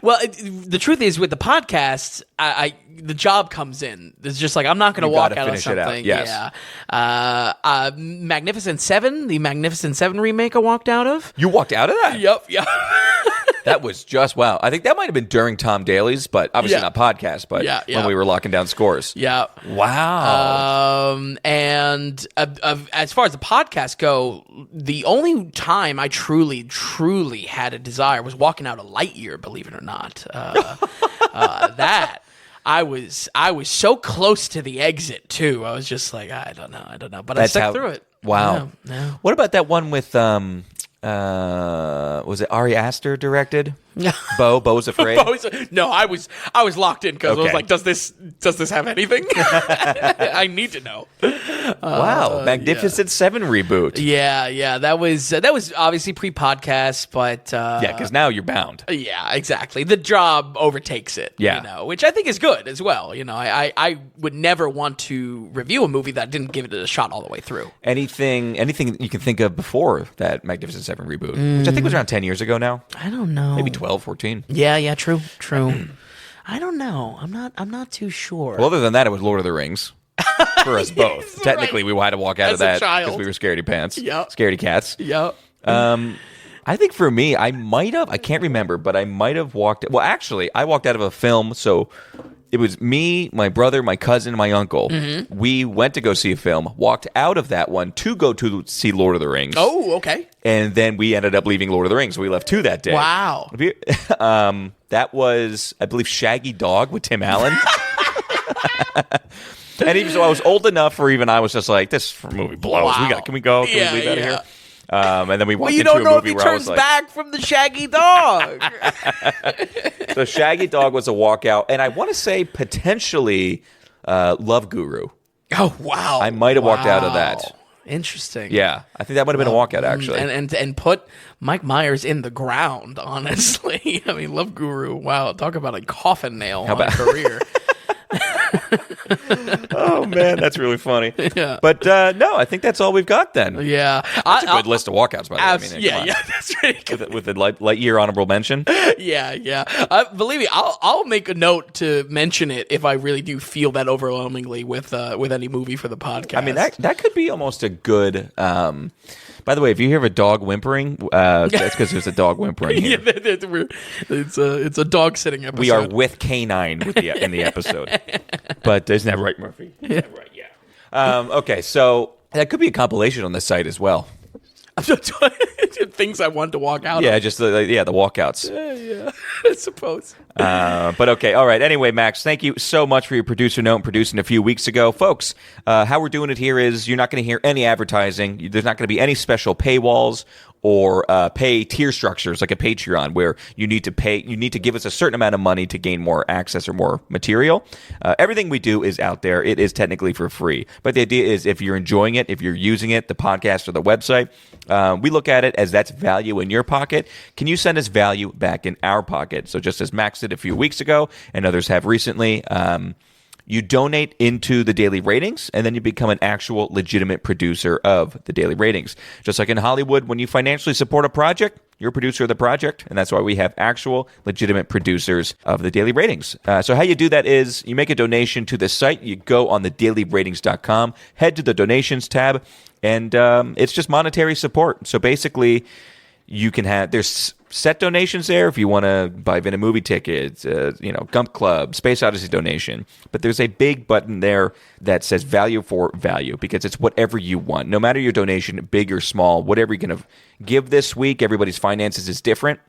Well, the truth is, with the podcast, the job comes in. It's just like, I'm not going to walk out of something. Yes. Yeah. Magnificent Seven, the Magnificent Seven remake I walked out of. You walked out of that? Yep. Yeah. That was just, wow. I think that might have been during Tom Daly's, but obviously not podcast, but when we were locking down scores. Yeah. Wow. And as far as the podcast go, the only time I truly had a desire was walking out of Lightyear, believe it or not. That I was so close to the exit too. I was just like, I don't know, but I stuck through it. Wow. Yeah. What about that one with was it Ari Aster directed? Bo's Afraid? No, I was locked in because I was like, does this have anything? I need to know. Wow, Magnificent Seven reboot. Yeah, that was obviously pre-podcast, but because now you're bound. Yeah, exactly. The job overtakes it. Yeah, which I think is good as well. I would never want to review a movie that didn't give it a shot all the way through. Anything you can think of before that Magnificent Seven reboot, which I think was around 10 years ago now. I don't know. Maybe 12, 14. Yeah, true. I don't know. I'm not too sure. Well, other than that, it was Lord of the Rings for us both. Technically, we had to walk out of that because we were scaredy pants. Yep. Scaredy cats. Yep. I think for me, I can't remember, but I might have walked. Well, actually, I walked out of a film. So it was me, my brother, my cousin, my uncle. Mm-hmm. We went to go see a film, walked out of that one to go to see Lord of the Rings. Oh, okay. And then we ended up leaving Lord of the Rings. So we left two that day. Wow. That was, I believe, Shaggy Dog with Tim Allen. And even so, I was old enough for even I was just like, this movie blows. Wow. Can we go? Can we leave out of here? And then we walked into a movie where I was like... you don't know if he turns back from the Shaggy Dog. So Shaggy Dog was a walkout. And I want to say potentially Love Guru. Oh, wow. I might have walked out of that. Interesting. Yeah. I think that might have been a walkout, actually. And put Mike Myers in the ground, honestly. I mean, Love Guru, wow. Talk about a coffin nail on a career. Oh man, that's really funny. Yeah. But no, I think that's all we've got then. Yeah, that's a good list of walkouts, by the way. Yeah, that's really good. With the Lightyear honorable mention. Yeah. Believe me, I'll make a note to mention it if I really do feel that overwhelmingly with any movie for the podcast. I mean, that could be almost a good. By the way, if you hear a dog whimpering, that's because there's a dog whimpering here. It's a dog sitting episode. We are with Canine in the episode. But isn't that right, Murphy? Isn't that right? Yeah. Okay, so that could be a compilation on the site as well. Things I want to walk out of. Yeah, just the walkouts. Yeah, I suppose. But okay, all right. Anyway, Max, thank you so much for your producer note and producing a few weeks ago. Folks, how we're doing it here is you're not going to hear any advertising. There's not going to be any special paywalls or pay tier structures like a Patreon where you need to give us a certain amount of money to gain more access or more material. Everything we do is out there. It is technically for free. But the idea is if you're enjoying it, if you're using it, the podcast or the website, we look at it as that's value in your pocket. Can you send us value back in our pocket? So just as Max did a few weeks ago and others have recently, you donate into the daily ratings, and then you become an actual legitimate producer of the daily ratings. Just like in Hollywood, when you financially support a project, you're a producer of the project, and that's why we have actual legitimate producers of the daily ratings. So how you do that is you make a donation to the site. You go on the dailyratings.com, head to the donations tab, and it's just monetary support. So basically, you can have there's set donations there if you want to buy Vin a movie tickets, Gump Club, Space Odyssey donation. But there's a big button there that says value for value because it's whatever you want. No matter your donation, big or small, whatever you're going to give this week, everybody's finances is different.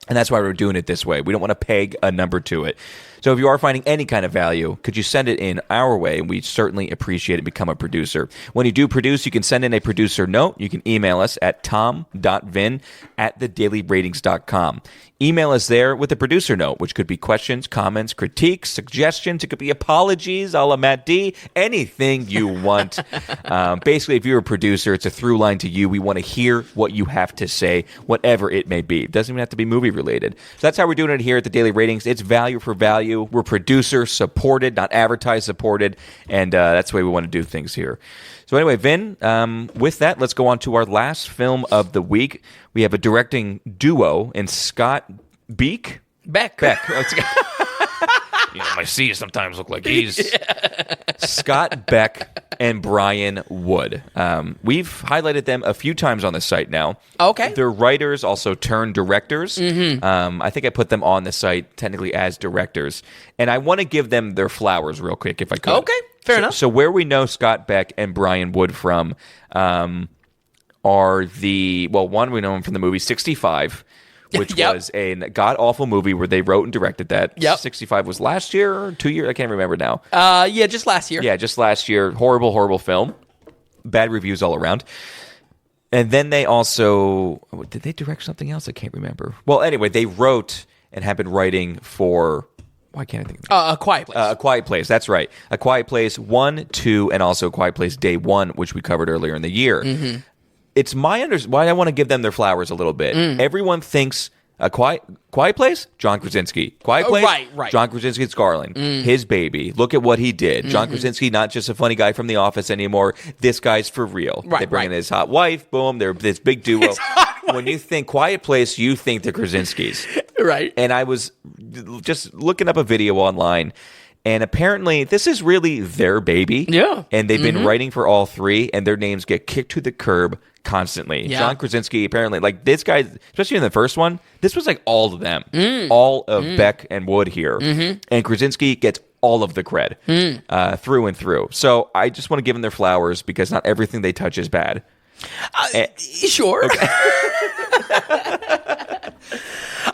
And that's why we're doing it this way. We don't want to peg a number to it. So if you are finding any kind of value, could you send it in our way? We certainly appreciate it. Become a producer. When you do produce, you can send in a producer note. You can email us at tom.vin@thedailyratings.com. Email us there with a producer note, which could be questions, comments, critiques, suggestions. It could be apologies a la Matt D. Anything you want. Basically, if you're a producer, it's a through line to you. We want to hear what you have to say, whatever it may be. It doesn't even have to be movie related. So that's how we're doing it here at the Daily Ratings. It's value for value. you. We're producer supported, not advertised supported, and that's the way we want to do things here. So anyway, Vin, with that, let's go on to our last film of the week. We have a directing duo in Scott Beck. My C's sometimes look like E's. Yeah. Scott Beck and Brian Wood. We've highlighted them a few times on the site now. Okay. They're writers, also turned directors. I think I put them on the site technically as directors. And I want to give them their flowers real quick, if I could. Okay, fair enough. So where we know Scott Beck and Brian Wood from are one, we know them from the movie 65, which was a god-awful movie where they wrote and directed that. 65 was last year or 2 years? I can't remember now. Just last year. Yeah, just last year. Horrible, horrible film. Bad reviews all around. And then they also... Did they direct something else? I can't remember. Well, anyway, they wrote and have been writing for... Why can't I think of it? A Quiet Place. A Quiet Place, that's right. A Quiet Place 1, 2, and also A Quiet Place Day 1, which we covered earlier in the year. Mm-hmm. It's why I want to give them their flowers a little bit. Everyone thinks a Quiet Place, John Krasinski. Quiet Place, right. John Krasinski Scarlett. His baby. Look at what he did. John Krasinski, not just a funny guy from The Office anymore. This guy's for real. Right, they bring in his hot wife. Boom. They're this big duo. When you think Quiet Place, you think the Krasinskis. Right. And I was just looking up a video online. And apparently, this is really their baby. Yeah. And they've been writing for all three, and their names get kicked to the curb constantly. Yeah. John Krasinski, apparently, like this guy, especially in the first one, this was like all of them. All of Beck and Wood here. And Krasinski gets all of the cred through and through. So I just want to give them their flowers because not everything they touch is bad. Sure. Okay.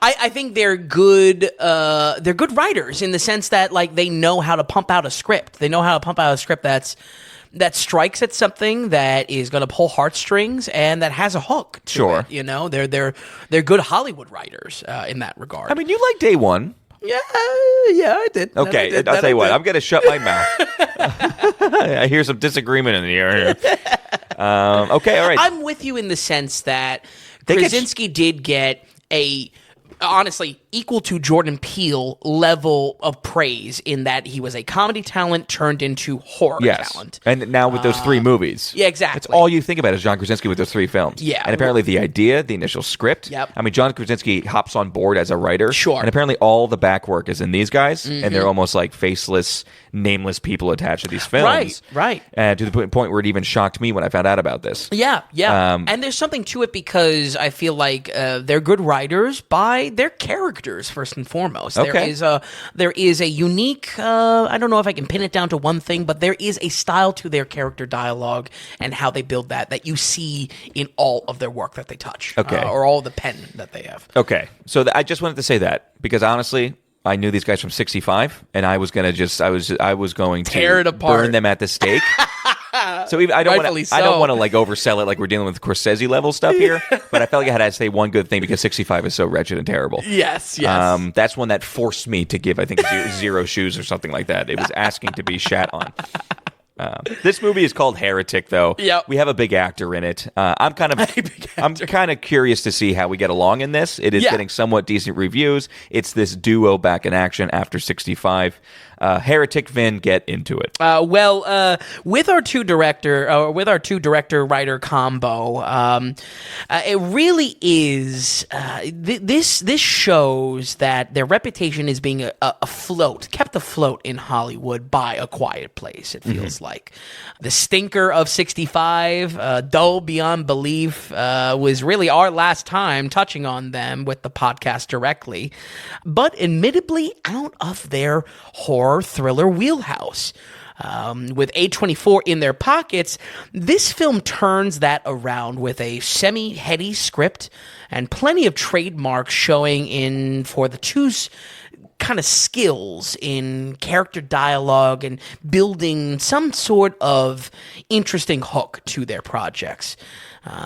I think they're good. They're good writers in the sense that like they know how to pump out a script. They know how to pump out a script that strikes at something that is going to pull heartstrings and that has a hook to Sure. it. You know, they're good Hollywood writers in that regard. I mean, you like Day One. Yeah, I did. Okay, I'll tell you what. I'm going to shut my mouth. I hear some disagreement in the air. Okay, all right. I'm with you in the sense that Krasinski did get a honestly equal to Jordan Peele level of praise in that he was a comedy talent turned into horror talent. And now with those three movies. Yeah, exactly. That's all you think about is John Krasinski with those three films. Yeah. And apparently the idea, the initial script. Yep. I mean, John Krasinski hops on board as a writer. Sure. And apparently all the back work is in these guys. And they're almost like faceless, nameless people attached to these films. Right. And to the point where it even shocked me when I found out about this. Yeah. And there's something to it because I feel like they're good writers by their characters, first and foremost. Okay. There is a unique, I don't know if I can pin it down to one thing, but there is a style to their character dialogue and how they build that you see in all of their work that they touch. Okay. Or all the pen that they have. Okay. So I just wanted to say that because honestly, I knew these guys from 65, and I was going to tear it apart, burn them at the stake. So even, I don't want to like oversell it like we're dealing with Scorsese level stuff here, but I felt like I had to say one good thing because 65 is so wretched and terrible. Yes. That's one that forced me to give, I think, zero shoes or something like that. It was asking to be shat on. This movie is called Heretic, though. Yep. We have a big actor in it. I'm kind of curious to see how we get along in this. It is getting somewhat decent reviews. It's this duo back in action after 65. Heretic, Vin, get into it. With our two director writer combo, it really is. This shows that their reputation is being kept afloat in Hollywood by A Quiet Place. It feels like the stinker of 65, dull beyond belief, was really our last time touching on them with the podcast directly, but admittedly out of their horror thriller wheelhouse. With A24 in their pockets, this film turns that around with a semi-heady script and plenty of trademarks showing in for the two's kind of skills in character dialogue and building some sort of interesting hook to their projects.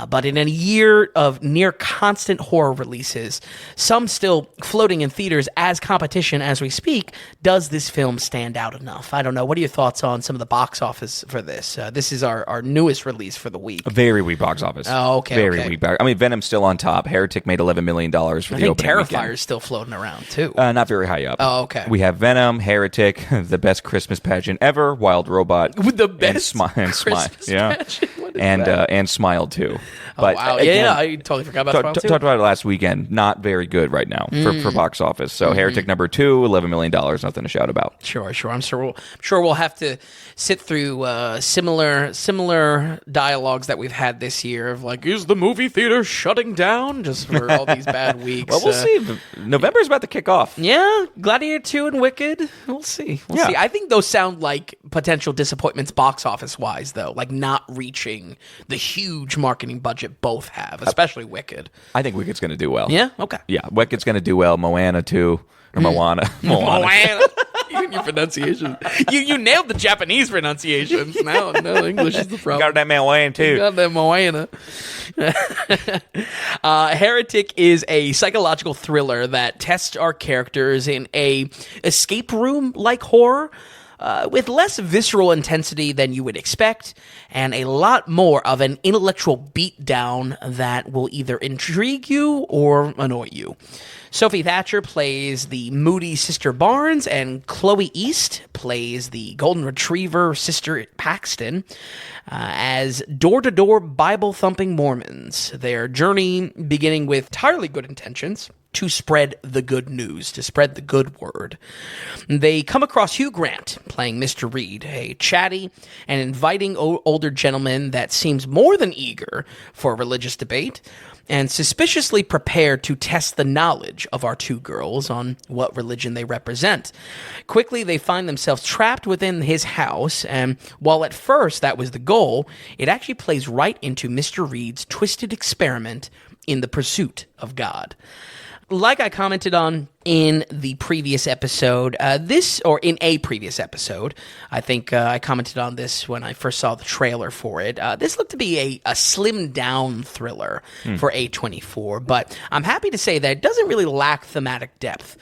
But in a year of near constant horror releases, some still floating in theaters as competition as we speak, does this film stand out enough? I don't know. What are your thoughts on some of the box office for this? This is our newest release for the week. Very weak box office. Oh, okay. Very weak Venom's still on top. Heretic made $11 million for the opening weekend. Terrifier's still floating around, too. Not very high tally up. Oh, okay. We have Venom, Heretic, the best Christmas pageant ever, Wild Robot. With the best and Smile. Yeah. pageant? What is that? And Smile, too. Oh, But wow. again, Yeah, I totally forgot about Smile, too. talked about it last weekend. Not very good right now for box office. So Heretic number 2, $11 million, nothing to shout about. Sure. I'm sure we'll have to sit through similar dialogues that we've had this year of like, is the movie theater shutting down just for all these bad weeks? Well, we'll see. November's about to kick off. Yeah, Gladiator 2 and Wicked. We'll see. We'll see. I think those sound like potential disappointments box office wise, though, like not reaching the huge marketing budget both have, especially Wicked. I think Wicked's going to do well. Yeah. Okay. Yeah, Wicked's going to do well. Moana too, or Moana. Moana. Even your pronunciation. You nailed the Japanese pronunciations. Now English is the problem. Got that Moana too. Got that Moana. Heretic is a psychological thriller that tests our characters in a escape room like horror. With less visceral intensity than you would expect, and a lot more of an intellectual beatdown that will either intrigue you or annoy you. Sophie Thatcher plays the moody Sister Barnes, and Chloe East plays the golden retriever Sister Paxton as door-to-door Bible-thumping Mormons. Their journey beginning with entirely good intentions to spread the good news, to spread the good word. They come across Hugh Grant playing Mr. Reed, a chatty and inviting older gentleman that seems more than eager for a religious debate and suspiciously prepared to test the knowledge of our two girls on what religion they represent. Quickly, they find themselves trapped within his house, and while at first that was the goal, it actually plays right into Mr. Reed's twisted experiment in the pursuit of God. Like I commented on in the previous episode, I think I commented on this when I first saw the trailer for it. This looked to be a slimmed down thriller for A24, but I'm happy to say that it doesn't really lack thematic depth.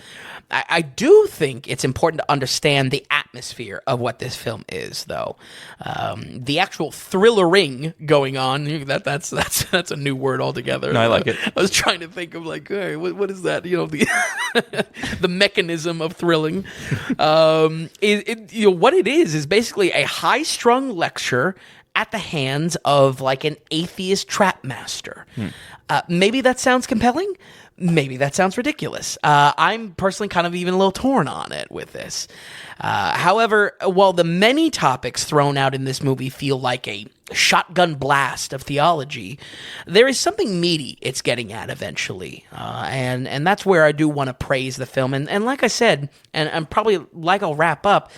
I do think it's important to understand the atmosphere of what this film is, though. The actual thrillering going on, that's a new word altogether. No, I like it. I was trying to think of like, hey, what is that? You know, the the mechanism of thrilling. What it is basically a high-strung lecture at the hands of like an atheist trap master. Maybe that sounds compelling. Maybe that sounds ridiculous. I'm personally kind of even a little torn on it with this. However, while the many topics thrown out in this movie feel like a shotgun blast of theology, there is something meaty it's getting at eventually. And that's where I do want to praise the film. And like I said, and probably like I'll wrap up,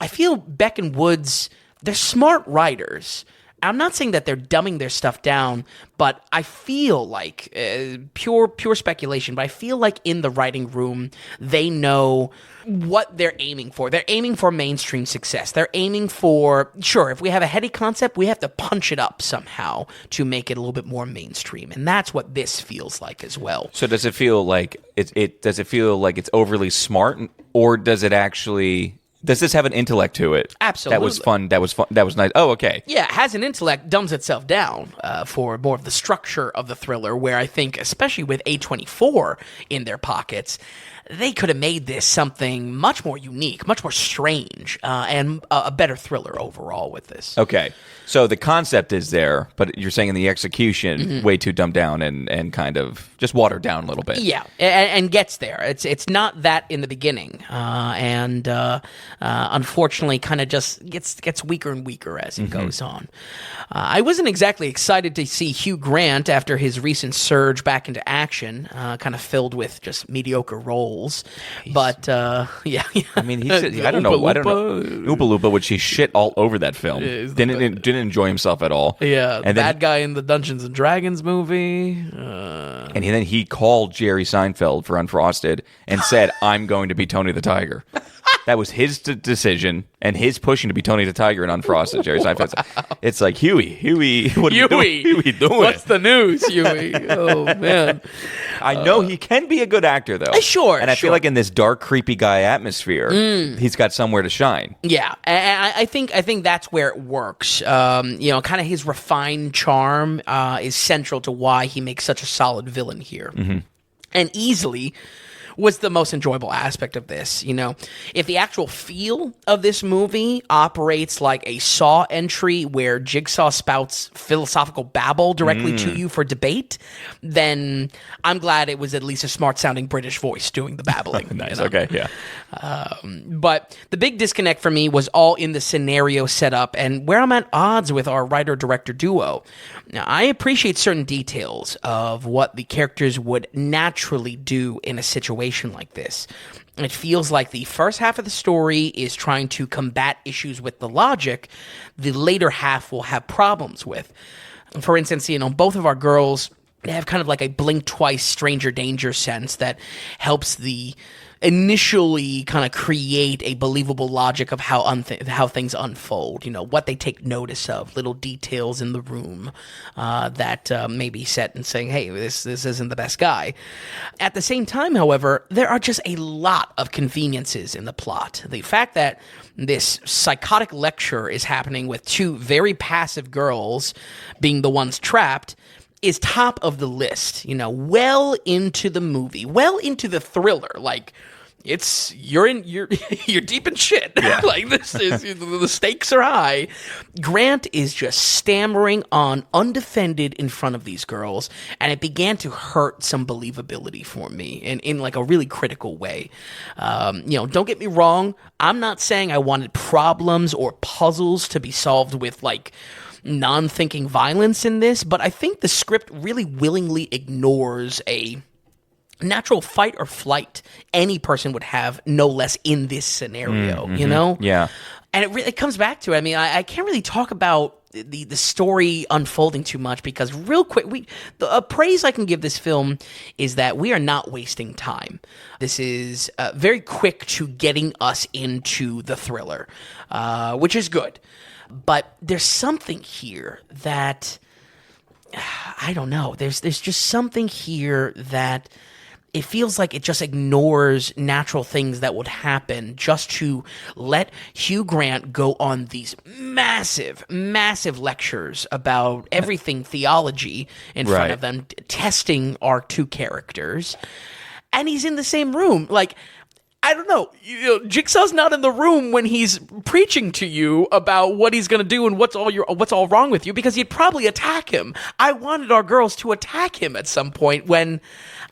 I feel Beck and Woods, they're smart writers. I'm not saying that they're dumbing their stuff down, but I feel like, pure speculation, but I feel like in the writing room, they know what they're aiming for. They're aiming for mainstream success. They're aiming for, sure, if we have a heady concept, we have to punch it up somehow to make it a little bit more mainstream. And that's what this feels like as well. So does it feel like does it feel like it's overly smart, or does it actually... Does this have an intellect to it? Absolutely. That was fun. That was nice. Oh, okay. Yeah, it has an intellect, dumbs itself down for more of the structure of the thriller, where I think, especially with A24 in their pockets, they could have made this something much more unique, much more strange, and a better thriller overall with this. Okay. So the concept is there, but you're saying in the execution, way too dumbed down and kind of just watered down a little bit. Yeah, and gets there. It's not that in the beginning, and unfortunately, kind of just gets weaker and weaker as it goes on. I wasn't exactly excited to see Hugh Grant after his recent surge back into action, kind of filled with just mediocre roles. But yeah, I mean, I don't know. Oompa Loompa, which he shit all over that film. Didn't enjoy himself at all. Yeah, and bad guy in the Dungeons and Dragons movie. And then he called Jerry Seinfeld for Unfrosted and said, "I'm going to be Tony the Tiger." That was his decision and his pushing to be Tony the Tiger and Unfrosted. Jerry Seinfeld. Wow. It's like, Huey, what are you doing? Huey doing? What's the news, Huey? Oh, man. I know he can be a good actor, though. Sure. And I feel like in this dark, creepy guy atmosphere, he's got somewhere to shine. Yeah, and I think that's where it works. Kind of his refined charm is central to why he makes such a solid villain here. And easily was the most enjoyable aspect of this. You know, if the actual feel of this movie operates like a Saw entry where Jigsaw spouts philosophical babble directly to you for debate, then I'm glad it was at least a smart-sounding British voice doing the babbling. Nice. You know? Okay. Yeah. But the big disconnect for me was all in the scenario setup and where I'm at odds with our writer-director duo. Now, I appreciate certain details of what the characters would naturally do in a situation like this. It feels like the first half of the story is trying to combat issues with the logic the later half will have problems with. For instance, you know, both of our girls, they have kind of like a blink twice stranger danger sense that helps the initially kind of create a believable logic of how things unfold, you know, what they take notice of, little details in the room that may be set and saying, hey, this isn't the best guy. At the same time, however, there are just a lot of conveniences in the plot. The fact that this psychotic lecture is happening with two very passive girls being the ones trapped is top of the list, you know, well into the movie, well into the thriller. Like, you're deep in shit. Yeah. Like, this is, the stakes are high. Grant is just stammering on undefended in front of these girls, and it began to hurt some believability for me in like a really critical way. You know, don't get me wrong. I'm not saying I wanted problems or puzzles to be solved with like non-thinking violence in this, but I think the script really willingly ignores a natural fight or flight any person would have, no less in this scenario, you know? Yeah. And it comes back to it. I mean, I can't really talk about the story unfolding too much because real quick, the praise I can give this film is that we are not wasting time. This is very quick to getting us into the thriller, which is good. But there's something here that, I don't know, there's just something here that it feels like it just ignores natural things that would happen just to let Hugh Grant go on these massive, massive lectures about everything theology in front of them, testing our two characters. And he's in the same room. Like, I don't know. Jigsaw's not in the room when he's preaching to you about what he's going to do and what's all wrong with you, because he'd probably attack him. I wanted our girls to attack him at some point when,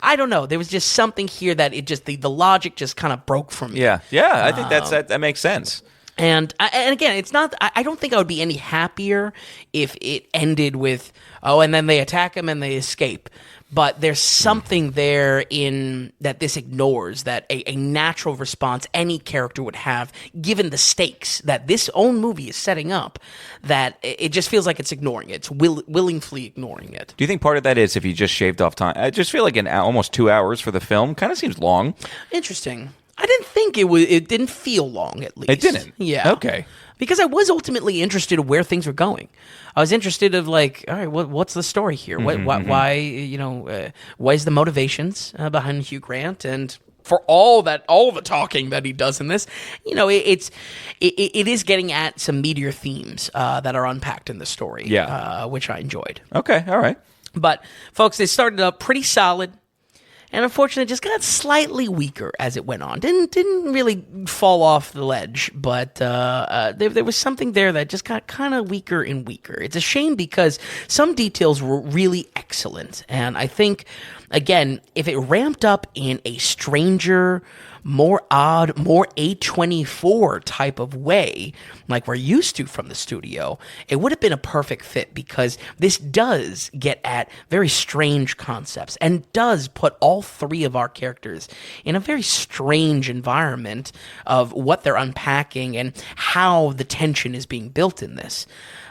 I don't know, there was just something here that it just the logic just kind of broke from me. Yeah, I think that makes sense. And again, it's not. I don't think I would be any happier if it ended with, oh, and then they attack him and they escape. But there's something there in that this ignores, that a natural response any character would have, given the stakes that this own movie is setting up, that it just feels like it's ignoring it. It's willingly ignoring it. Do you think part of that is if you just shaved off time? I just feel like almost 2 hours for the film kind of seems long. Interesting. I didn't think it was. It didn't feel long, at least. It didn't? Yeah. Okay. Because I was ultimately interested in where things were going. I was interested of like, all right, what's the story here? Why, what is the motivations behind Hugh Grant? And for all the talking that he does in this, you know, it is getting at some meatier themes that are unpacked in the story. Yeah. Which I enjoyed. Okay. All right. But folks, they started up pretty solid. And unfortunately, just got slightly weaker as it went on. Didn't really fall off the ledge, but there was something there that just got kind of weaker and weaker. It's a shame because some details were really excellent. And I think, again, if it ramped up in a stranger, more odd, more A24 type of way, like we're used to from the studio, it would have been a perfect fit, because this does get at very strange concepts and does put all three of our characters in a very strange environment of what they're unpacking and how the tension is being built in this.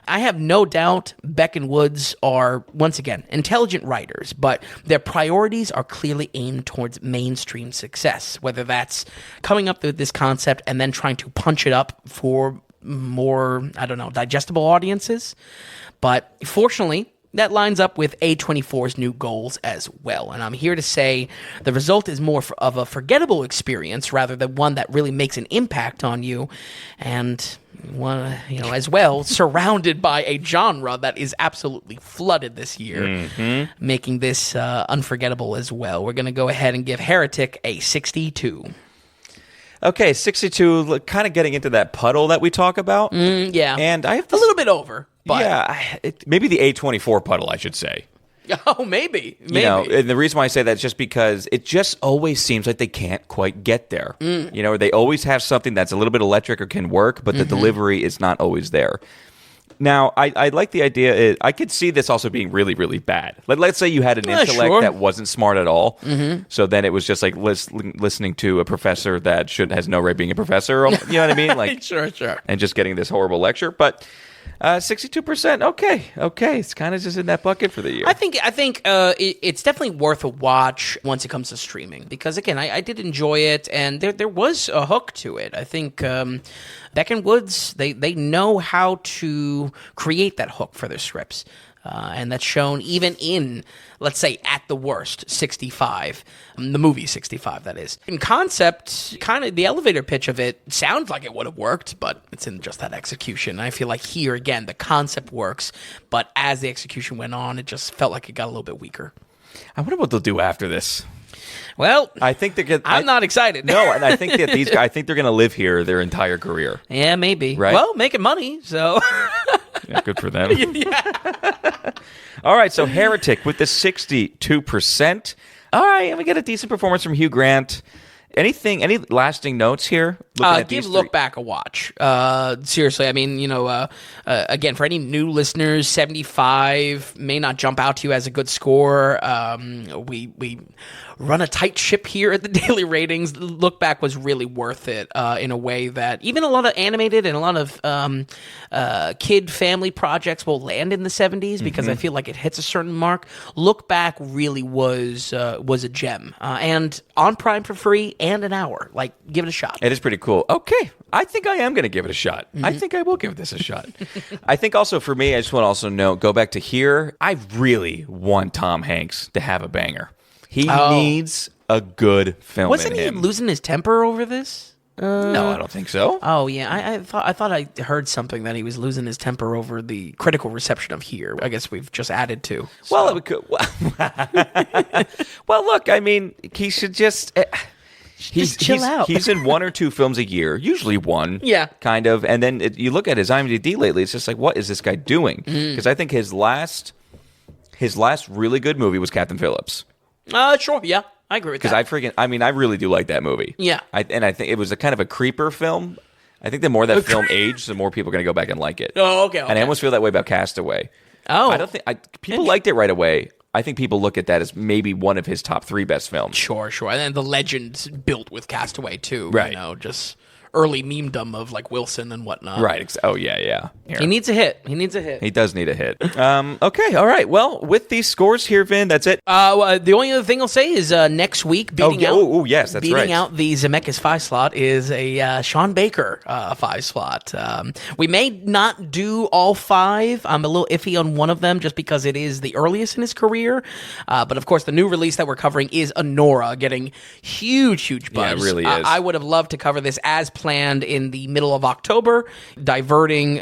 I have no doubt Beck and Woods are, once again, intelligent writers, but their priorities are clearly aimed towards mainstream success, whether that's coming up with this concept and then trying to punch it up for more, I don't know, digestible audiences. But fortunately, that lines up with A24's new goals as well. And I'm here to say the result is more of a forgettable experience rather than one that really makes an impact on you. And one, as well, surrounded by a genre that is absolutely flooded this year, making this unforgettable as well. We're going to go ahead and give Heretic a 62. Okay, 62, kind of getting into that puddle that we talk about. Yeah. And I have a little bit over. But. Yeah, maybe the A24 puddle, I should say. Oh, maybe. And the reason why I say that is just because it just always seems like they can't quite get there. They always have something that's a little bit electric or can work, but the delivery is not always there. Now, I like the idea. I could see this also being really, really bad. Let's say you had an intellect that wasn't smart at all. So then it was just like listening to a professor that has no right being a professor. You know what I mean? Like Sure. And just getting this horrible lecture. But 62%, okay. It's kind of just in that bucket for the year. I think it's definitely worth a watch once it comes to streaming because again, I did enjoy it and there was a hook to it. I think Beck and Woods they know how to create that hook for their scripts. And that's shown even in, let's say, at the worst, 65. The movie 65, that is. In concept, kind of the elevator pitch of it sounds like it would have worked, but it's in just that execution. I feel like here, again, the concept works, but as the execution went on, it just felt like it got a little bit weaker. I wonder what they'll do after this. Well, I think I'm not excited. No, and I think that I think they're going to live here their entire career. Yeah, maybe. Right? Well, making money, so... Yeah, good for them. All right, so Heretic with the 62%. All right, and we get a decent performance from Hugh Grant. Any lasting notes here? Give Look Back a watch. Seriously, I mean, again, for any new listeners, 75 may not jump out to you as a good score. We run a tight ship here at the Daily Ratings. Look Back was really worth it in a way that even a lot of animated and a lot of kid family projects will land in the 70s because I feel like it hits a certain mark. Look Back really was a gem. And on Prime for free and an hour. Like, give it a shot. It is pretty cool. Okay. I think I am going to give it a shot. I think I will give this a shot. I think also for me, I just want to also note, go back to here. I really want Tom Hanks to have a banger. He needs a good film. Wasn't he losing his temper over this? No, I don't think so. Oh yeah, I thought I heard something that he was losing his temper over the critical reception of Here. I guess we've just added to. So. Well, it could. Well, look, I mean, he should just. Just chill out. He's in one or two films a year, usually one. Yeah. Kind of. And then you look at his IMDb lately, it's just like, what is this guy doing? Because I think his last really good movie was Captain Phillips. Sure, yeah. I agree with that. Because I really do like that movie. Yeah. I think it was a kind of a creeper film. I think the more that film aged, the more people are going to go back and like it. Oh, okay. And I almost feel that way about Castaway. Oh. I don't think people liked it right away. I think people look at that as maybe one of his top 3 best films. Sure. And then the legend's built with Castaway, too. Right. Just early memedom of, like, Wilson and whatnot. Right. Oh, yeah. Here. He needs a hit. He does need a hit. Okay. All right. Well, with these scores here, Vin, that's it. The only other thing I'll say is next week, beating out the Zemeckis 5 slot is a Sean Baker 5 slot. We may not do all 5. I'm a little iffy on one of them just because it is the earliest in his career. But of course, the new release that we're covering is Anora, getting huge buzz. Yeah, it really is. I would have loved to cover this as planned in the middle of October, diverting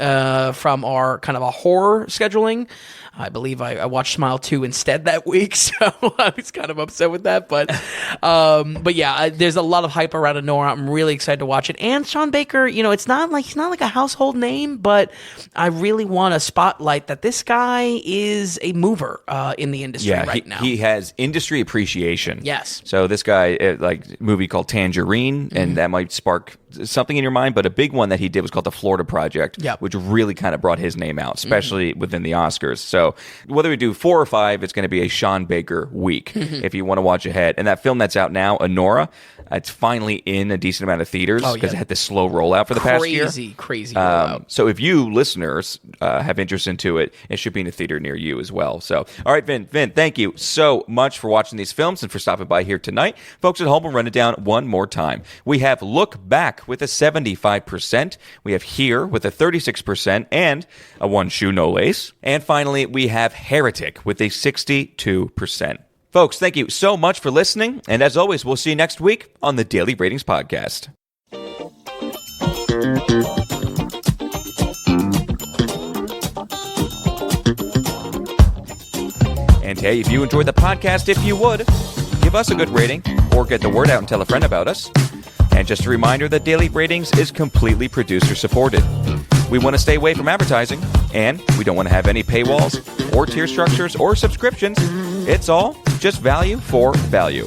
from our kind of a horror scheduling. I believe I watched Smile 2 instead that week, so I was kind of upset with that. But yeah, there's a lot of hype around Anora. I'm really excited to watch it. And Sean Baker, it's not like he's not like a household name, but I really want to spotlight that this guy is a mover in the industry right now. He has industry appreciation. Yes. So this guy, like movie called Tangerine, and that might spark something in your mind, but a big one that he did was called The Florida Project, which really kind of brought his name out, especially within the Oscars. So whether we do 4 or 5, it's going to be a Sean Baker week if you want to watch ahead. And that film that's out now, Anora, it's finally in a decent amount of theaters because it had this slow rollout for the past year. Crazy rollout. So if you listeners have interest into it, it should be in a theater near you as well. So, all right, Vin, thank you so much for watching these films and for stopping by here tonight. Folks at home, we'll run it down one more time. We have Look Back with a 75%. We have Here with a 36% and a 1 shoe no lace. And finally, we have Heretic with a 62%. Folks, thank you so much for listening, and as always, we'll see you next week on the Daily Ratings Podcast. And hey, if you enjoyed the podcast, if you would, give us a good rating or get the word out and tell a friend about us. And just a reminder that Daily Ratings is completely producer supported. We want to stay away from advertising, and we don't want to have any paywalls or tier structures or subscriptions. It's all just value for value.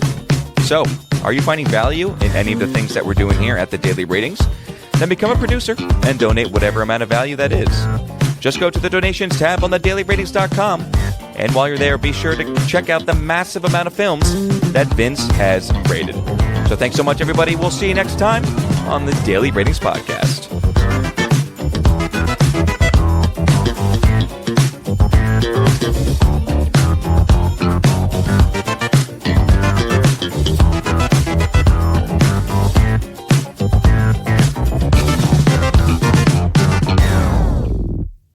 So, are you finding value in any of the things that we're doing here at the Daily Ratings? Then become a producer and donate whatever amount of value that is. Just go to the donations tab on thedailyratings.com. And while you're there, be sure to check out the massive amount of films that Vince has rated. So thanks so much, everybody. We'll see you next time on the Daily Ratings Podcast.